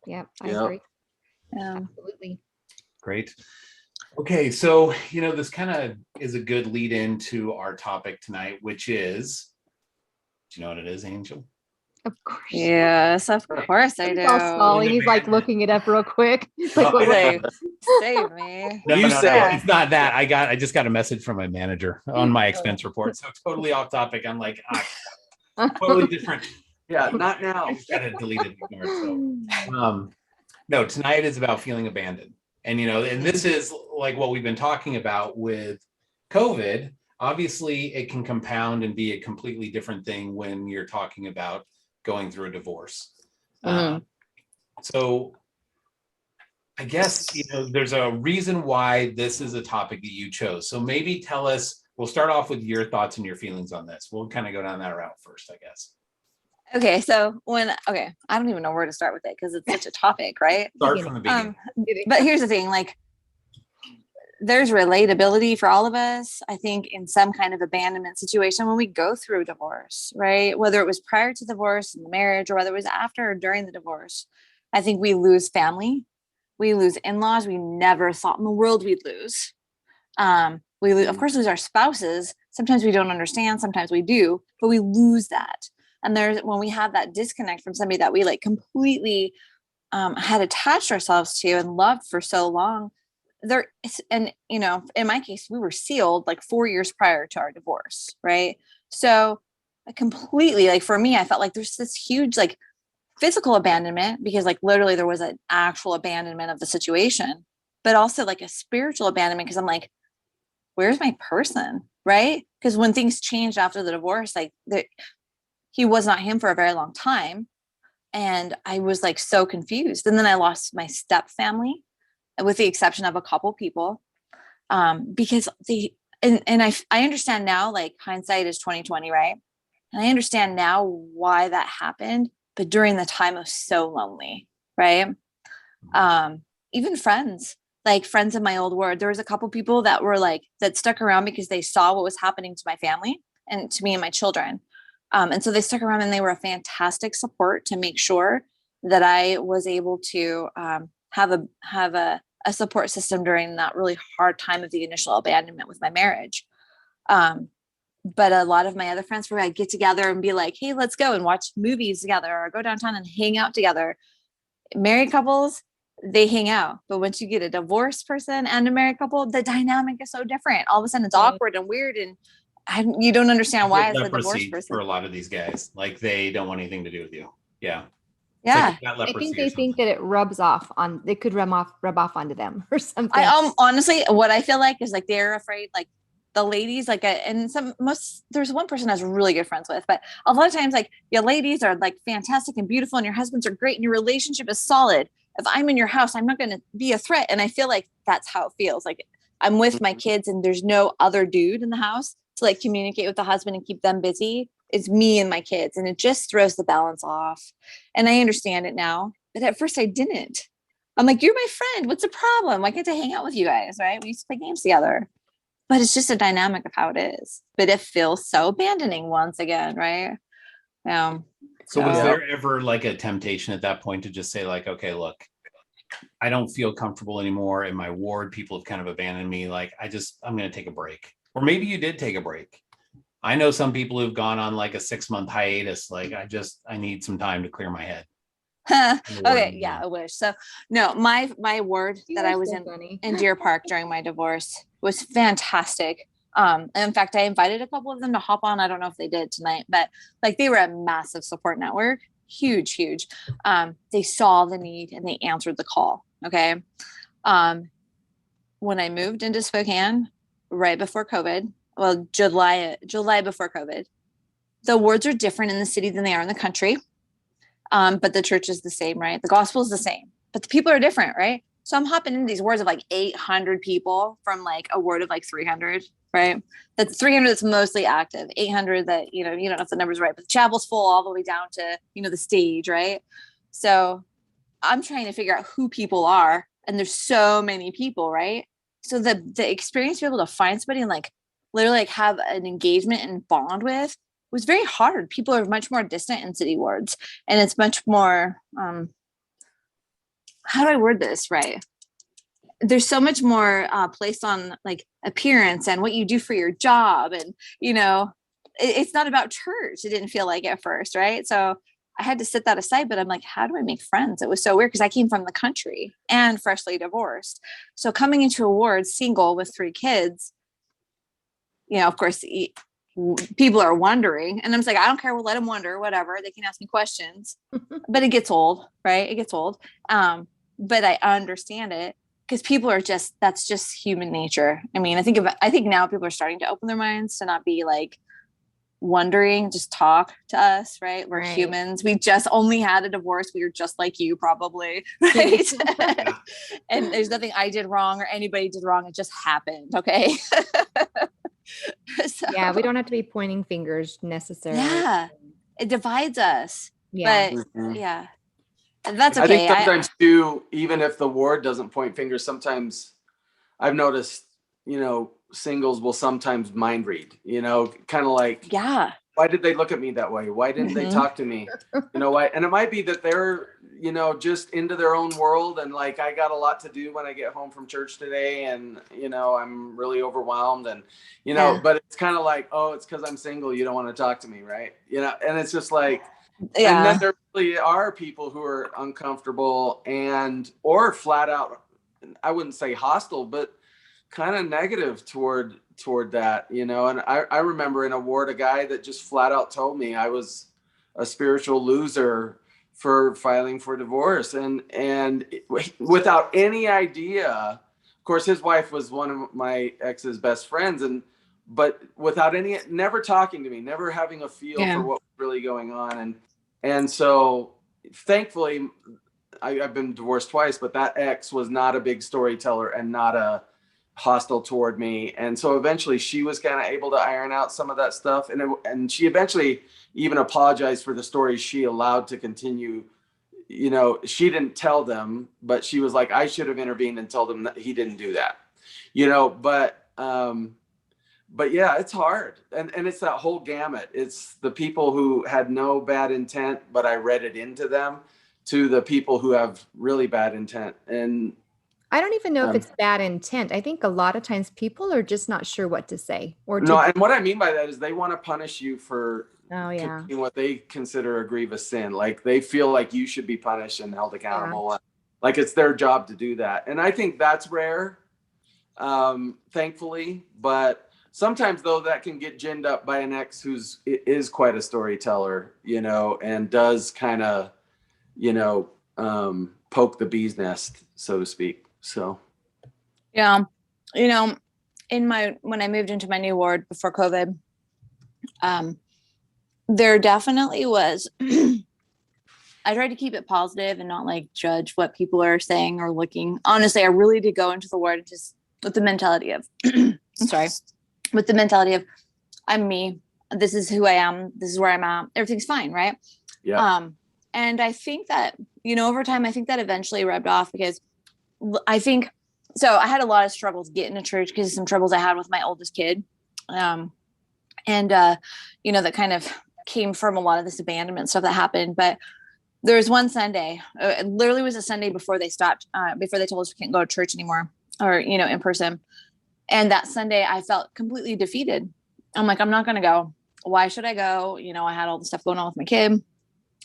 Yeah, I agree. Yeah. Absolutely. Great. Okay, so this kind of is a good lead into our topic tonight, which is, do you know what it is, Angel? Of course. Yes, of course I do. He's like looking it up real quick. Like, save me. No, it's not that. I just got a message from my manager on my expense report, so totally off topic. I'm like, totally different. Yeah, not now. I just gotta delete it. So, no, tonight is about feeling abandoned, and and this is like what we've been talking about with COVID. Obviously, it can compound and be a completely different thing when you're talking about going through a divorce. So I guess, there's a reason why this is a topic that you chose. So maybe tell us, we'll start off with your thoughts and your feelings on this. We'll kind of go down that route first, I guess. Okay. So I don't even know where to start with it because it's such a topic, right? Start from the beginning. But here's the thing, like there's relatability for all of us, I think, in some kind of abandonment situation when we go through divorce, right? Whether it was prior to divorce in the marriage or whether it was after or during the divorce. I think we lose family. We lose in-laws we never thought in the world we'd lose. Of course, lose our spouses. Sometimes we don't understand, sometimes we do, but we lose that. And when we have that disconnect from somebody that we like completely had attached ourselves to and loved for so long, in my case, we were sealed like 4 years prior to our divorce, right? So I completely, like for me, I felt like there's this huge like physical abandonment because like literally there was an actual abandonment of the situation, but also like a spiritual abandonment because I'm like, where's my person, right? Because when things changed after the divorce, like he was not him for a very long time. And I was like so confused. And then I lost my step family, with the exception of a couple people, because I understand now, like hindsight is 2020, right? And I understand now why that happened, but during the time I was so lonely, right? Even friends in my old ward, there was a couple people that were like, that stuck around because they saw what was happening to my family and to me and my children. And so they stuck around and they were a fantastic support to make sure that I was able to have a support system during that really hard time of the initial abandonment with my marriage. But a lot of my other friends where I'd get together and be like, hey, let's go and watch movies together or go downtown and hang out together. Married couples, they hang out. But once you get a divorced person and a married couple, the dynamic is so different. All of a sudden it's awkward and weird and you don't understand why as a divorced person. For a lot of these guys, like they don't want anything to do with you. Yeah. Yeah. I think they think that it rubs off on, it could rub off onto them or something. I honestly, what I feel like is like, they're afraid, like the ladies, like, there's one person I was really good friends with, but a lot of times like your ladies are like fantastic and beautiful and your husbands are great and your relationship is solid. If I'm in your house, I'm not going to be a threat. And I feel like that's how it feels. Like I'm with my kids and there's no other dude in the house to like communicate with the husband and keep them busy. It's me and my kids. And it just throws the balance off. And I understand it now, but at first I didn't. I'm like, you're my friend. What's the problem? Why can't I hang out with you guys? Right? We used to play games together, but it's just a dynamic of how it is. But it feels so abandoning once again. Right. So was there ever like a temptation at that point to just say like, okay, look, I don't feel comfortable anymore in my ward. People have kind of abandoned me. Like I'm going to take a break. Or maybe you did take a break. I know some people who've gone on like a 6-month hiatus. Like I need some time to clear my head. Okay. Yeah, I wish. So no, my ward that I was in Deer Park during my divorce was fantastic. In fact, I invited a couple of them to hop on. I don't know if they did tonight, but like they were a massive support network. Huge. They saw the need and they answered the call. Okay. When I moved into Spokane right before COVID, well, July before COVID, the wards are different in the city than they are in the country. But the church is the same, right? The gospel is the same, but the people are different, right? So I'm hopping into these wards of like 800 people from like a ward of like 300, right? That's 300 that's mostly active, 800 that, you don't know if the number's right, but the chapel's full all the way down to, the stage, right? So I'm trying to figure out who people are, and there's so many people, right? So the experience to be able to find somebody and like literally like have an engagement and bond with was very hard. People are much more distant in city wards, and it's much more, how do I word this right? There's so much more placed on like appearance and what you do for your job. And, it's not about church. It didn't feel like at first. Right. So I had to set that aside, but I'm like, how do I make friends? It was so weird because I came from the country and freshly divorced. So coming into a ward single with 3 kids, of course, people are wondering, and I'm just like, I don't care. We'll let them wonder, whatever. They can ask me questions, but it gets old, right? It gets old. But I understand it because people are that's just human nature. I mean, I think now people are starting to open their minds to not be like wondering, just talk to us, right? We're humans. We just only had a divorce. We were just like you probably, right? And there's nothing I did wrong or anybody did wrong. It just happened. Okay. So, yeah, we don't have to be pointing fingers necessarily. Yeah. it divides us. Yeah. But Mhm. yeah, that's I okay. think sometimes too, even if the ward doesn't point fingers, sometimes I've noticed, singles will sometimes mind read, kind of like, Yeah. why did they look at me that way? Why didn't they Mhm. talk to me? Why? And it might be that they're, just into their own world. And like, I got a lot to do when I get home from church today. And, I'm really overwhelmed. And, Yeah. but it's kind of like, oh, it's because I'm single. You don't want to talk to me. Right. And it's just like, and then Yeah. there really are people who are uncomfortable or flat out, I wouldn't say hostile, but kind of negative toward that, and I remember in a ward a guy that just flat out told me I was a spiritual loser for filing for divorce, and without any idea. Of course, his wife was one of my ex's best friends, but without never talking to me, never having a feel Yeah. for what was really going on. And so thankfully I've been divorced twice, but that ex was not a big storyteller and not a hostile toward me. And so eventually she was kind of able to iron out some of that stuff. And she eventually even apologized for the stories she allowed to continue. She didn't tell them, but she was like, I should have intervened and told him that he didn't do that, but yeah, it's hard. And it's that whole gamut. It's the people who had no bad intent, but I read it into them, to the people who have really bad intent. And I don't even know if it's bad intent. I think a lot of times people are just not sure what to say or no, and what I mean by that is they want to punish you for committing what they consider a grievous sin. Like they feel like you should be punished and held accountable. Yeah. Like it's their job to do that. And I think that's rare, thankfully. But sometimes though, that can get ginned up by an ex is quite a storyteller, and does kind of, poke the bee's nest, so to speak. So, Yeah. When I moved into my new ward before COVID, there definitely was, I tried to keep it positive and not like judge what people are saying or looking. Honestly, I really did go into the ward just with the mentality of, I'm me. This is who I am. This is where I'm at. Everything's fine. Right. yeah. And I think that, over time, I think that eventually rubbed off because I think, so I had a lot of struggles getting to church because of some troubles I had with my oldest kid. That kind of came from a lot of this abandonment stuff that happened. But there was one Sunday, it literally was a Sunday before they stopped, before they told us we can't go to church anymore or, in person. And that Sunday I felt completely defeated. I'm like, I'm not going to go. Why should I go? I had all the stuff going on with my kid.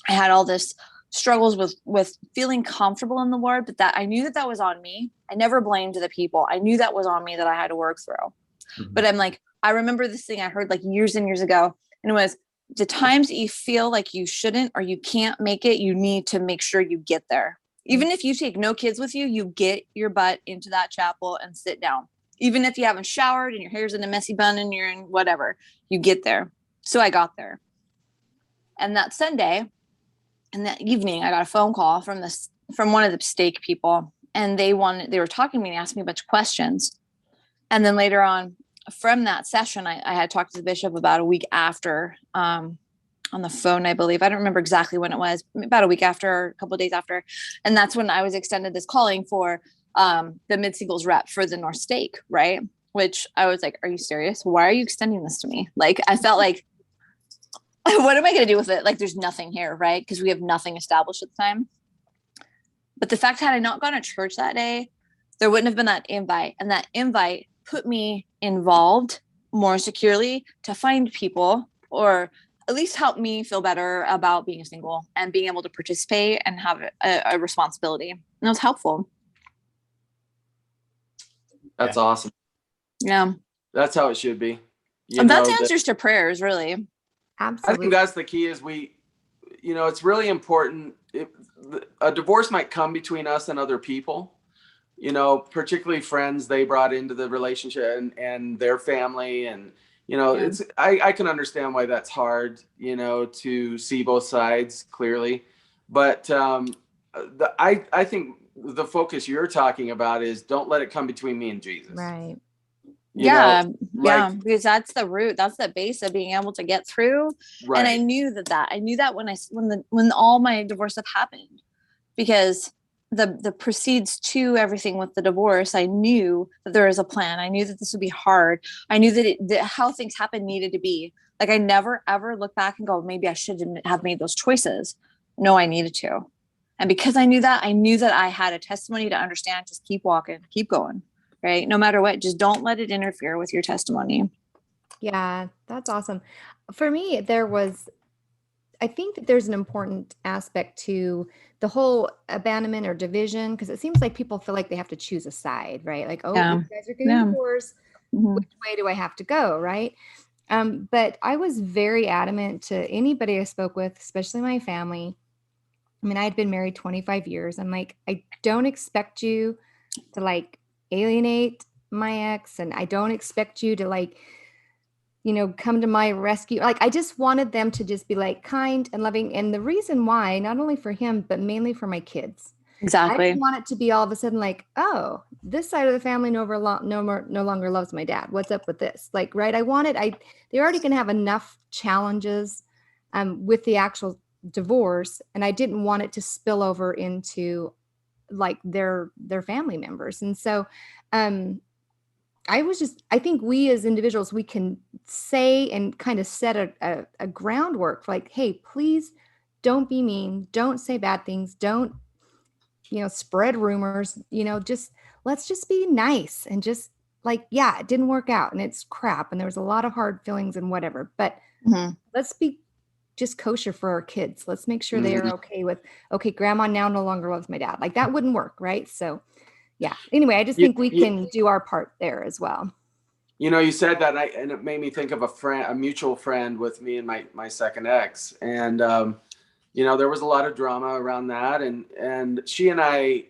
I had all this struggles with feeling comfortable in the ward, but that I knew that was on me. I never blamed the people. I knew that was on me that I had to work through. Mm-hmm. But I'm like, I remember this thing I heard like years and years ago, and it was the times you feel like you shouldn't or you can't make it, you need to make sure you get there. Even if you take no kids with you, you get your butt into that chapel and sit down. Even if you haven't showered and your hair's in a messy bun and you're in whatever, you get there. So I got there. And that Sunday, and that evening, I got a phone call from one of the steak people, and they were talking to me and asking me a bunch of questions. And then later on from that session, I had talked to the bishop about a week after, on the phone, I believe. I don't remember exactly when it was, about a week after, or a couple of days after. And that's when I was extended this calling for the mid-singles rep for the North Stake, right? Which I was like, are you serious? Why are you extending this to me? Like, I felt like, what am I going to do with it? Like, there's nothing here, right? Because we have nothing established at the time. But the fact, had I not gone to church that day, there wouldn't have been that invite. And that invite put me involved more securely to find people, or at least help me feel better about being single and being able to participate and have a responsibility. And it was helpful. That's awesome. Yeah. That's how it should be. And that's answers to prayers, really. Absolutely. I think that's the key is it's really important. A divorce might come between us and other people, particularly friends they brought into the relationship and their family. And, I can understand why that's hard, to see both sides clearly. But I think the focus you're talking about is don't let it come between me and Jesus. Right. You know, yeah, like, because that's the root, that's the base of being able to get through. And I right. knew that when all my divorce stuff happened, because the proceeds to everything with the divorce, I knew that there was a plan. I knew that this would be hard. I knew that how things happen needed to be. Like, I never ever look back and go, maybe I shouldn't have made those choices. No, I needed to. And because I knew that I had a testimony to understand, just keep walking, keep going, right? No matter what, just don't let it interfere with your testimony. Yeah, that's awesome. For me, I think that there's an important aspect to the whole abandonment or division, because it seems like people feel like they have to choose a side, right? Like, oh, Yeah. you guys are getting Yeah. divorced. Mhm. Which way do I have to go, right? But I was very adamant to anybody I spoke with, especially my family. I mean, I had been married 25 years. I'm like, I don't expect you to like alienate my ex, and I don't expect you to like, come to my rescue. Like, I just wanted them to just be like kind and loving. And the reason why, not only for him, but mainly for my kids. I Exactly. didn't want it to be all of a sudden like, oh, this side of the family no longer loves my dad. What's up with this? Like, right? They're already going to have enough challenges with the actual divorce, and I didn't want it to spill over into like their family members. And so I think we as individuals, we can say and kind of set a groundwork for like, hey, please don't be mean, don't say bad things, don't spread rumors, just let's just be nice and just like, yeah, it didn't work out and it's crap. And there was a lot of hard feelings and whatever, but Mhm. let's be just kosher for our kids. Let's make sure they Mhm. are okay with, okay, grandma now no longer loves my dad. Like, that wouldn't work. Right. So yeah. Anyway, I just You, think we you, can do our part there as well. you said that, and it made me think of a mutual friend with me and my second ex. And, there was a lot of drama around that. And she and I,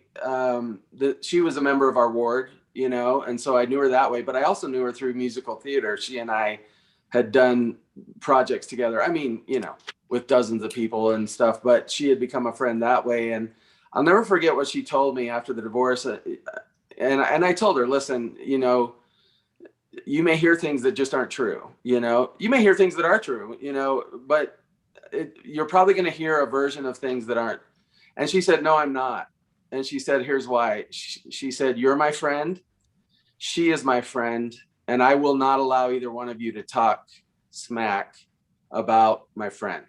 she was a member of our ward, and so I knew her that way, but I also knew her through musical theater. She and I had done projects together. I mean, with dozens of people and stuff, but she had become a friend that way. And I'll never forget what she told me after the divorce. And I told her, listen, you may hear things that just aren't true. You may hear things that are true, but you're probably going to hear a version of things that aren't. And she said, no, I'm not. And she said, here's why. She said, you're my friend. She is my friend. And I will not allow either one of you to talk smack about my friend.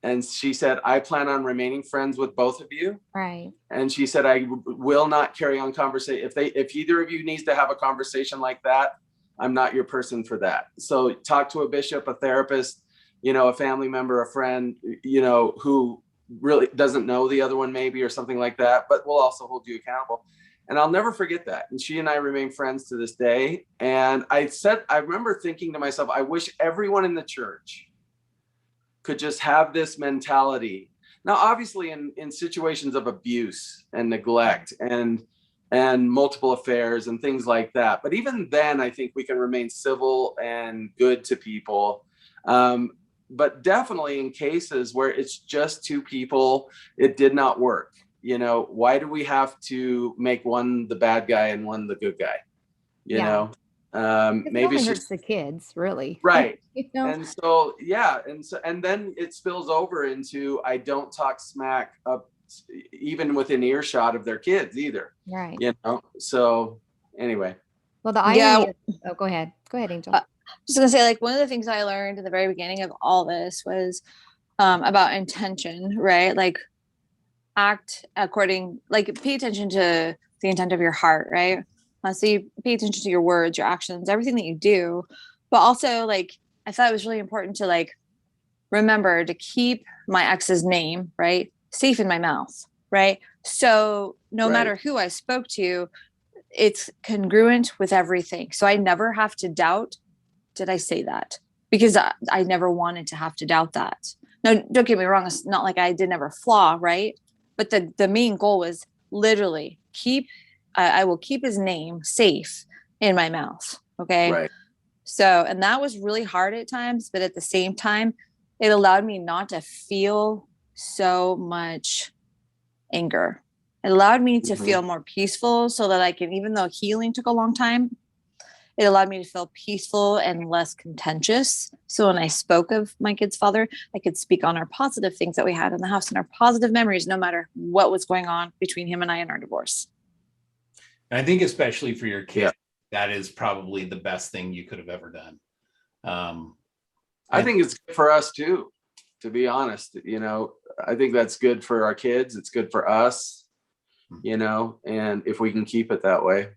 And she said, I plan on remaining friends with both of you. Right. And she said, I will not carry on conversation. If either of you needs to have a conversation like that, I'm not your person for that. So talk to a bishop, a therapist, a family member, a friend, who really doesn't know the other one maybe, or something like that, but will also hold you accountable. And I'll never forget that. And she and I remain friends to this day. And I remember thinking to myself, I wish everyone in the church could just have this mentality. Now, obviously in situations of abuse and neglect and multiple affairs and things like that. But even then, I think we can remain civil and good to people. But definitely in cases where it's just two people, it did not work. Why do we have to make one the bad guy and one the good guy? Because it Maybe only it's hurts just the kids, really. right. You know? And so, yeah. And then it spills over into, I don't talk smack up even within earshot of their kids either. Right. So anyway. Well, the Yeah. irony go ahead, Angel. Just gonna say, like, one of the things I learned in the very beginning of all this was about intention, right? Like, act according, like, pay attention to the intent of your heart, right? So you pay attention to your words, your actions, everything that you do. But also, like, I thought it was really important to like remember to keep my ex's name, right, safe in my mouth, right? So no matter who I spoke to, it's congruent with everything. So I never have to doubt, did I say that? Because I never wanted to have to doubt that. No, don't get me wrong. It's not like I didn't ever flaw, right? But the main goal was literally I will keep his name safe in my mouth. Okay. Right. So, and that was really hard at times, but at the same time, it allowed me not to feel so much anger. It allowed me to feel more peaceful so that I can, even though healing took a long time, It allowed me to feel peaceful and less contentious. So when I spoke of my kid's father, I could speak on our positive things that we had in the house and our positive memories, no matter what was going on between him and I in our divorce. And I think especially for your kid, that is probably the best thing you could have ever done. I think it's good for us too, to be honest. You know, I think that's good for our kids. It's good for us, you know, and if we can keep it that way.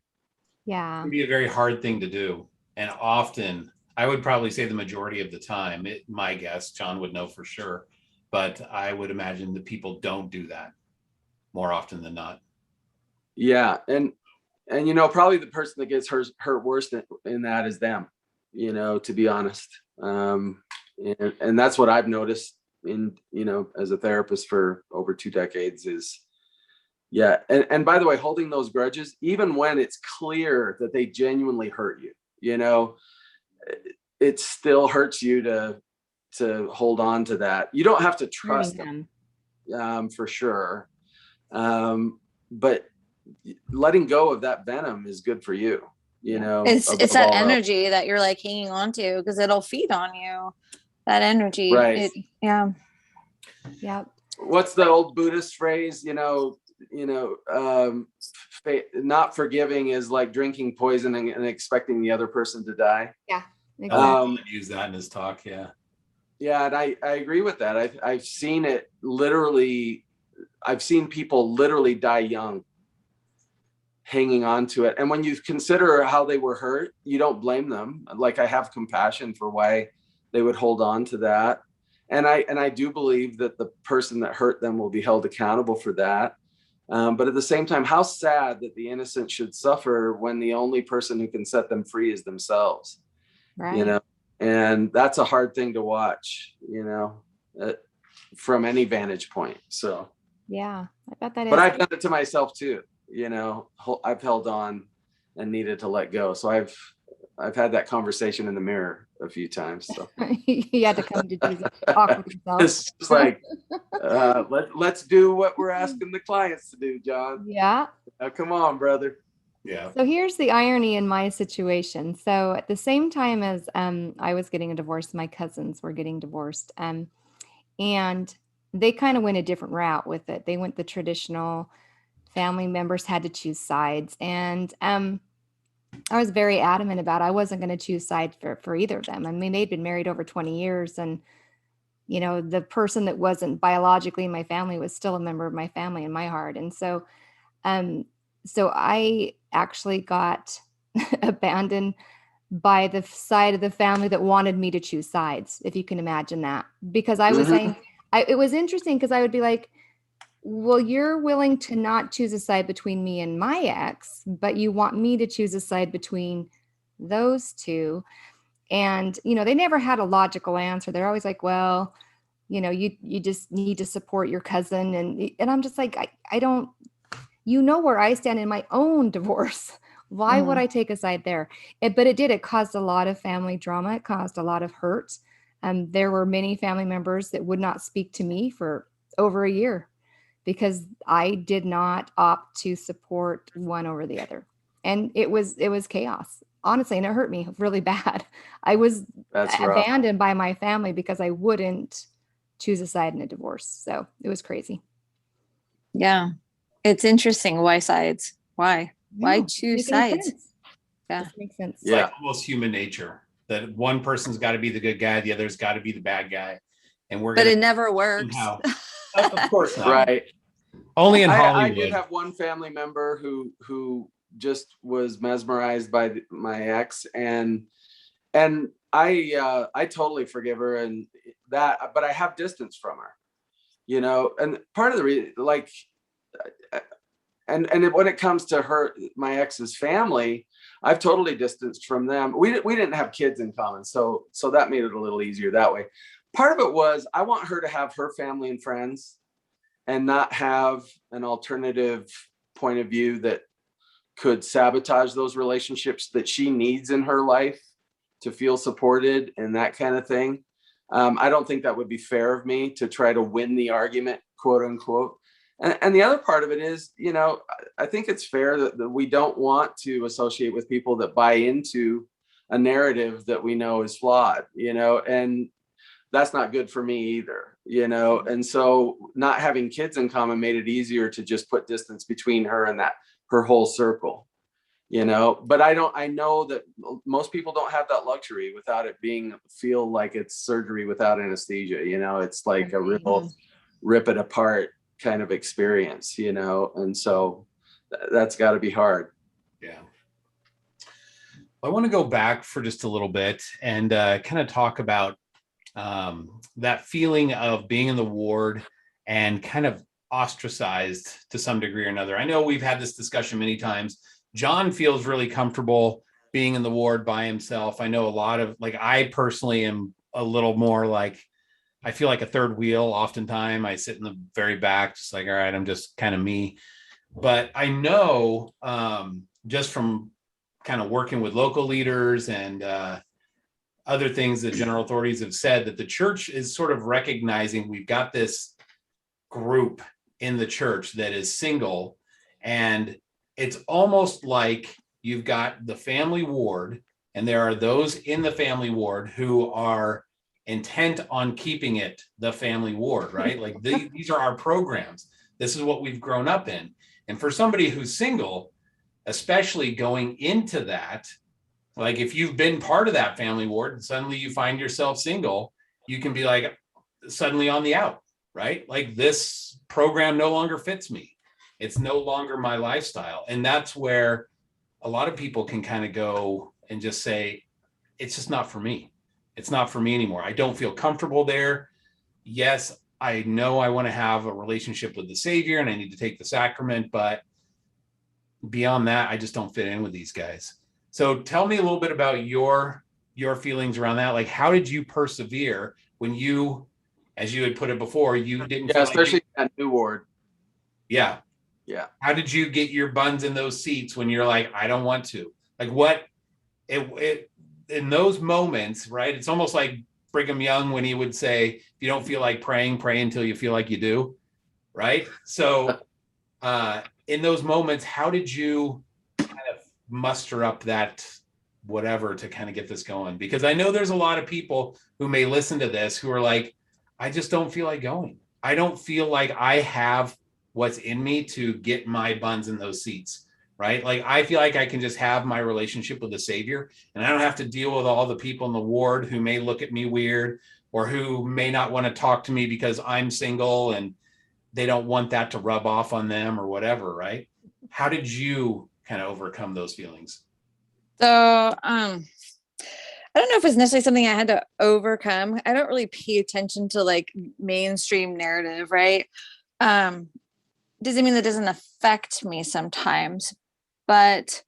Yeah. It can be a very hard thing to do. And often, I would probably say the majority of the time, my guess, John would know for sure, but I would imagine that people don't do that more often than not. Yeah. And you know, probably the person that gets hurt worst in that is them, you know, to be honest. And that's what I've noticed in, you know, as a therapist for over 2 decades is, yeah. And by the way, holding those grudges, even when it's clear that they genuinely hurt you, you know, it still hurts you to hold on to that. You don't have to trust them, for sure. But letting go of that venom is good for you, you know. It's that energy that you're like hanging on to because it'll feed on you. That energy. Right. Yeah. What's the old Buddhist phrase? Not forgiving is like drinking poison and expecting the other person to die. Yeah. Exactly. Use that in his talk. Yeah. Yeah. And I agree with that. I've seen it literally. I've seen people literally die young, hanging on to it. And when you consider how they were hurt, you don't blame them. Like, I have compassion for why they would hold on to that. And I do believe that the person that hurt them will be held accountable for that. But at the same time, how sad that the innocent should suffer when the only person who can set them free is themselves. Right. You know, and that's a hard thing to watch, you know, from any vantage point. So, yeah, I bet that is. But I've done it to myself too. You know, I've held on and needed to let go. So I've had that conversation in the mirror a few times. So you had to come to Jesus, talk with yourself. It's just like, let's do what we're asking the clients to do, John. Yeah. Come on, brother. Yeah. So here's the irony in my situation. So at the same time as I was getting a divorce, my cousins were getting divorced. And they kind of went a different route with it. They went the traditional, family members had to choose sides. And I was very adamant about it. I wasn't going to choose sides for either of them. I mean, they'd been married over 20 years. And, you know, the person that wasn't biologically in my family was still a member of my family in my heart. And so I actually got abandoned by the side of the family that wanted me to choose sides, if you can imagine that. Because I was saying, it was interesting because I would be like, well, you're willing to not choose a side between me and my ex, but you want me to choose a side between those two. And, you know, they never had a logical answer. They're always like, well, you know, you just need to support your cousin. And I'm just like, I don't, you know, where I stand in my own divorce. Why would I take a side there? But it caused a lot of family drama. It caused a lot of hurt. There were many family members that would not speak to me for over a year because I did not opt to support one over the other. And it was chaos, honestly. And it hurt me really bad. I was abandoned by my family because I wouldn't choose a side in a divorce. So it was crazy. Yeah. It's interesting. Why sides? Why choose sides? Sense. Yeah. This makes sense. It's like almost human nature that one person's got to be the good guy. The other's got to be the bad guy. And but it never works. Of course not. Right. Only in Hollywood. I did have one family member who just was mesmerized by my ex, and I totally forgive her and that, but I have distance from her, you know. And part of the reason, like, and when it comes to my ex's family, I've totally distanced from them. We didn't have kids in common, so that made it a little easier that way. Part of it was I want her to have her family and friends and not have an alternative point of view that could sabotage those relationships that she needs in her life to feel supported and that kind of thing. I don't think that would be fair of me to try to win the argument, quote unquote. And the other part of it is, I think it's fair that we don't want to associate with people that buy into a narrative that we know is flawed, and that's not good for me either, and so not having kids in common made it easier to just put distance between her and her whole circle, but I know that most people don't have that luxury without it feel like it's surgery without anesthesia. It's like a real rip it apart kind of experience, and so that's got to be hard. Yeah. I want to go back for just a little bit and kind of talk about that feeling of being in the ward and kind of ostracized to some degree or another. I know we've had this discussion many times. John feels really comfortable being in the ward by himself. I know a lot of, I personally am a little more like, I feel like a third wheel oftentimes. I sit in the very back, just like, all right, I'm just kind of me. But I know just from kind of working with local leaders and other things that general authorities have said, that the church is sort of recognizing we've got this group in the church that is single, and it's almost like you've got the family ward, and there are those in the family ward who are intent on keeping it the family ward, right? Like these are our programs. This is what we've grown up in. And for somebody who's single, especially going into that, like if you've been part of that family ward and suddenly you find yourself single, you can be like suddenly on the out, right? Like this program no longer fits me. It's no longer my lifestyle. And that's where a lot of people can kind of go and just say, it's just not for me. It's not for me anymore. I don't feel comfortable there. Yes, I know I want to have a relationship with the Savior and I need to take the sacrament, but beyond that, I just don't fit in with these guys. So tell me a little bit about your feelings around that. Like, how did you persevere when you, as you had put it before, you didn't feel especially that new ward. Yeah. Yeah. How did you get your buns in those seats when you're like, I don't want to? Like it in those moments, right? It's almost like Brigham Young when he would say, if you don't feel like praying, pray until you feel like you do, right? So in those moments, how did you kind of muster up that whatever to kind of get this going? Because I know there's a lot of people who may listen to this who are like, I just don't feel like going. I don't feel like I have what's in me to get my buns in those seats. Right? Like, I feel like I can just have my relationship with the Savior, and I don't have to deal with all the people in the ward who may look at me weird or who may not want to talk to me because I'm single and they don't want that to rub off on them or whatever. Right? How did you kind of overcome those feelings? So, I don't know if it's necessarily something I had to overcome. I don't really pay attention to like mainstream narrative, right? Doesn't mean that doesn't affect me sometimes. But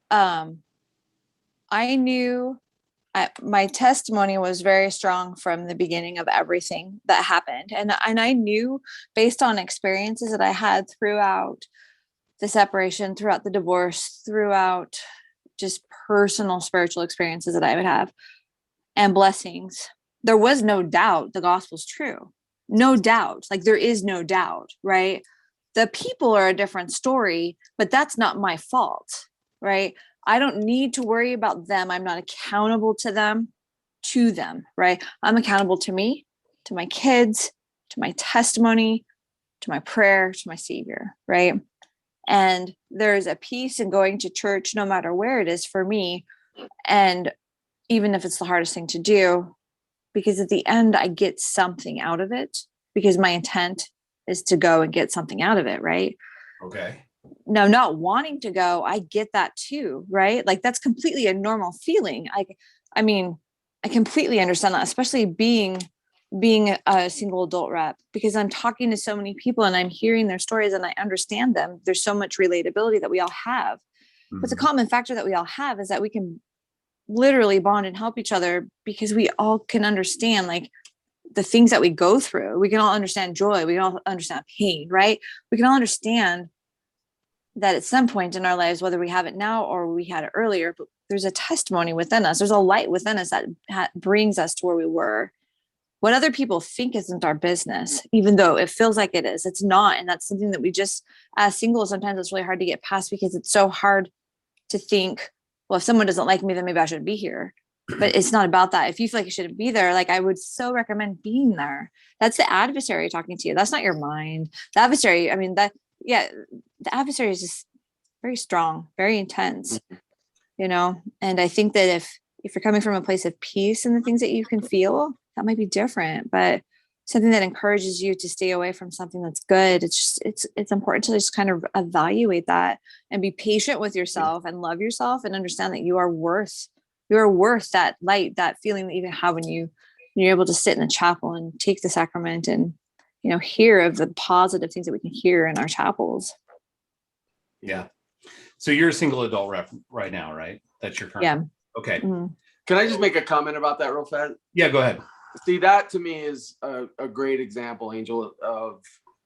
I knew my testimony was very strong from the beginning of everything that happened. And I knew based on experiences that I had throughout the separation, throughout the divorce, throughout just personal spiritual experiences that I would have and blessings, there was no doubt the gospel's true. No doubt. Like there is no doubt, right? The people are a different story, but that's not my fault, right? I don't need to worry about them. I'm not accountable to them, right? I'm accountable to me, to my kids, to my testimony, to my prayer, to my Savior, right? And there's a peace in going to church, no matter where it is for me. And even if it's the hardest thing to do, because at the end, I get something out of it because my intent is to go and get something out of it, right? Okay. Now, not wanting to go, I get that too, right? Like that's completely a normal feeling. I mean, I completely understand that, especially being a single adult rep, because I'm talking to so many people and I'm hearing their stories and I understand them. There's so much relatability that we all have. Mm-hmm. But the common factor that we all have is that we can literally bond and help each other because we all can understand like the things that we go through. We can all understand joy. We can all understand pain, right? We can all understand that at some point in our lives, whether we have it now or we had it earlier, but there's a testimony within us. There's a light within us that brings us to where we were what other people think isn't our business, even though it feels like it is. It's not. And that's something that we just, as singles, sometimes it's really hard to get past, because it's so hard to think, well, if someone doesn't like me, then maybe I shouldn't be here. But it's not about that. If you feel like you shouldn't be there, like, I would so recommend being there. That's the adversary talking to you. That's not your mind. The adversary, I mean, the adversary is just very strong, very intense, and I think that if you're coming from a place of peace and the things that you can feel, that might be different, but something that encourages you to stay away from something that's good. It's important to just kind of evaluate that and be patient with yourself and love yourself and understand that you are worth that light, that feeling that you can have when you're able to sit in the chapel and take the sacrament and, hear of the positive things that we can hear in our chapels. Yeah. So you're a single adult rep right now, right? That's your current. Yeah. Okay. Mm-hmm. Can I just make a comment about that real fast? Yeah, go ahead. See, that to me is a great example, Angel, of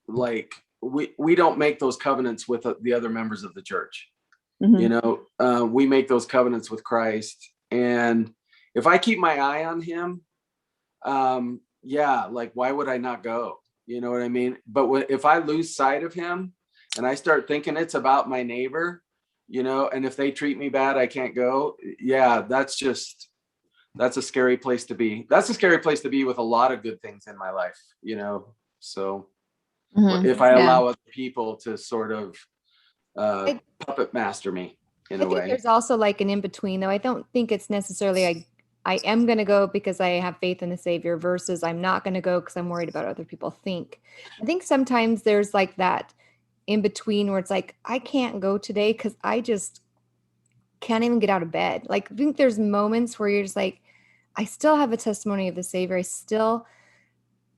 like, we don't make those covenants with the other members of the church. Mm-hmm. We make those covenants with Christ. And if I keep my eye on him, like, why would I not go? You know what I mean? But if I lose sight of him and I start thinking it's about my neighbor, and if they treat me bad, I can't go. Yeah, that's a scary place to be. That's a scary place to be with a lot of good things in my life, so if I allow other people to sort of puppet master me in a way. There's also like an in-between, though. I don't think it's necessarily I am going to go because I have faith in the Savior versus I'm not going to go because I'm worried about what other people think. I think sometimes there's like that in between where it's like, I can't go today because I just can't even get out of bed. Like, I think there's moments where you're just like, I still have a testimony of the Savior. I still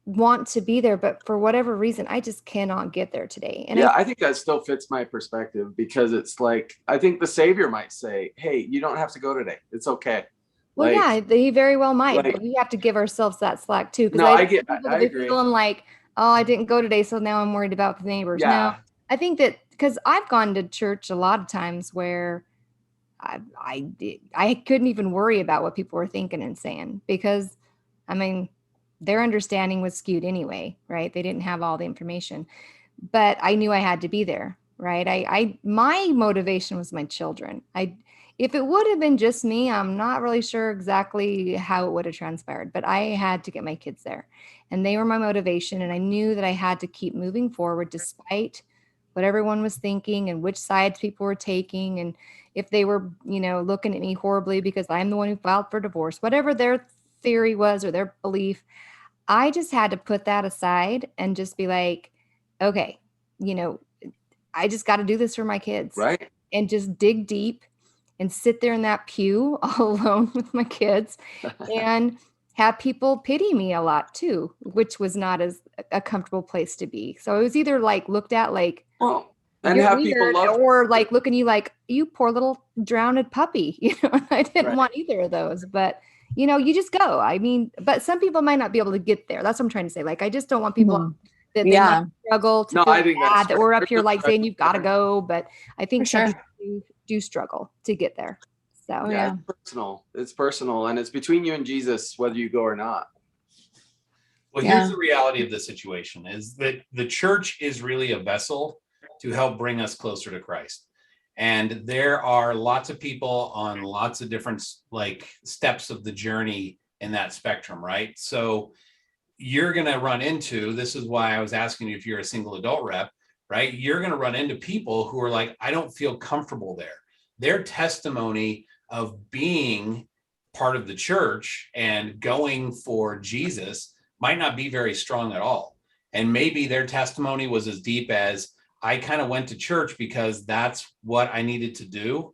want to be there, but for whatever reason, I just cannot get there today. And I think that still fits my perspective, because it's like, I think the Savior might say, hey, you don't have to go today. It's okay. Well, he very well might, but we have to give ourselves that slack too. Because I agree. Feeling like, oh, I didn't go today, so now I'm worried about the neighbors. Yeah. No, I think that because I've gone to church a lot of times where I couldn't even worry about what people were thinking and saying, because, I mean, their understanding was skewed anyway, right? They didn't have all the information, but I knew I had to be there, right? My motivation was my children. If it would have been just me, I'm not really sure exactly how it would have transpired, but I had to get my kids there, and they were my motivation. And I knew that I had to keep moving forward despite what everyone was thinking and which sides people were taking. And if they were, looking at me horribly because I'm the one who filed for divorce, whatever their theory was or their belief, I just had to put that aside and just be like, okay, I just got to do this for my kids. Right. And just dig deep and sit there in that pew all alone with my kids and have people pity me a lot too, which was not as a comfortable place to be. So it was either like looked at like, and have people love, or like looking at you like, you poor little drowned puppy. I didn't want either of those, but you just go. I mean, but some people might not be able to get there. That's what I'm trying to say. Like, I just don't want people that they might struggle to feel bad that we're up here like saying you've got to go. But I think some people do struggle to get there. So it's personal, and it's between you and Jesus whether you go or not. Well, here's the reality of the situation is that the church is really a vessel to help bring us closer to Christ. And there are lots of people on lots of different steps of the journey in that spectrum, right? So you're going to run into, this is why I was asking you if you're a single adult rep, right? You're going to run into people who are like, I don't feel comfortable there. Their testimony of being part of the church and going for Jesus might not be very strong at all. And maybe their testimony was as deep as, I kind of went to church because that's what I needed to do.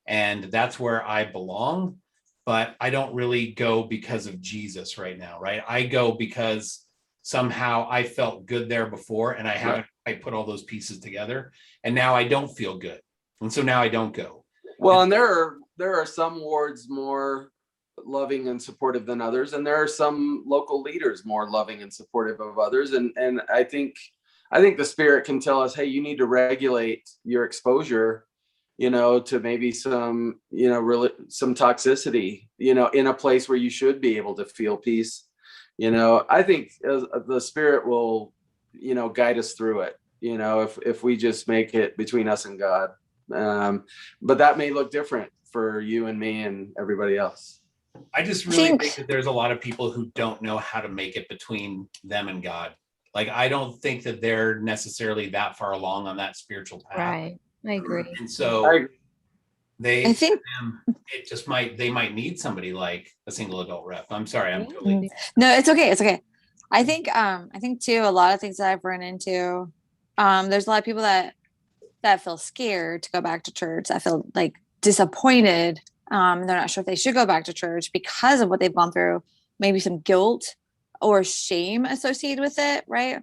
And that's where I belong. But I don't really go because of Jesus right now, right? I go because somehow I felt good there before, and I put all those pieces together, and now I don't feel good. And so now I don't go. Well, and there are some wards more loving and supportive than others. And there are some local leaders more loving and supportive of others. And I think the Spirit can tell us, hey, you need to regulate your exposure, to maybe some, really some toxicity, in a place where you should be able to feel peace. I think the Spirit will, guide us through it, if we just make it between us and God. But that may look different for you and me and everybody else. I just really think that there's a lot of people who don't know how to make it between them and God. Like, I don't think that they're necessarily that far along on that spiritual path. Right. I agree. And so I think they might need somebody like a single adult rep. I'm sorry, I'm totally. No, it's okay. It's okay. I think too, a lot of things that I've run into, there's a lot of people that feel scared to go back to church. I feel like disappointed. They're not sure if they should go back to church because of what they've gone through, maybe some guilt or shame associated with it. Right.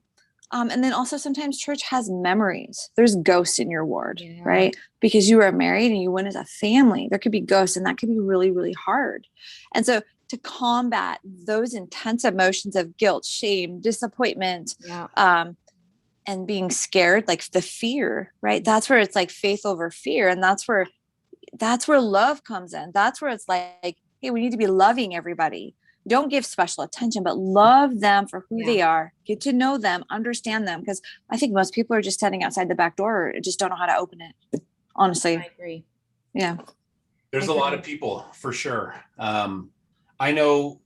And then also sometimes church has memories. There's ghosts in your ward, right? Because you were married and you went as a family. There could be ghosts, and that could be really, really hard. And so to combat those intense emotions of guilt, shame, disappointment, and being scared, like the fear, right? That's where it's like faith over fear. And that's where love comes in. That's where it's like, hey, we need to be loving everybody. Don't give special attention, but love them for who they are. Get to know them, understand them. Because I think most people are just standing outside the back door or just don't know how to open it. Honestly. I agree. Yeah. There's a lot of people for sure. I know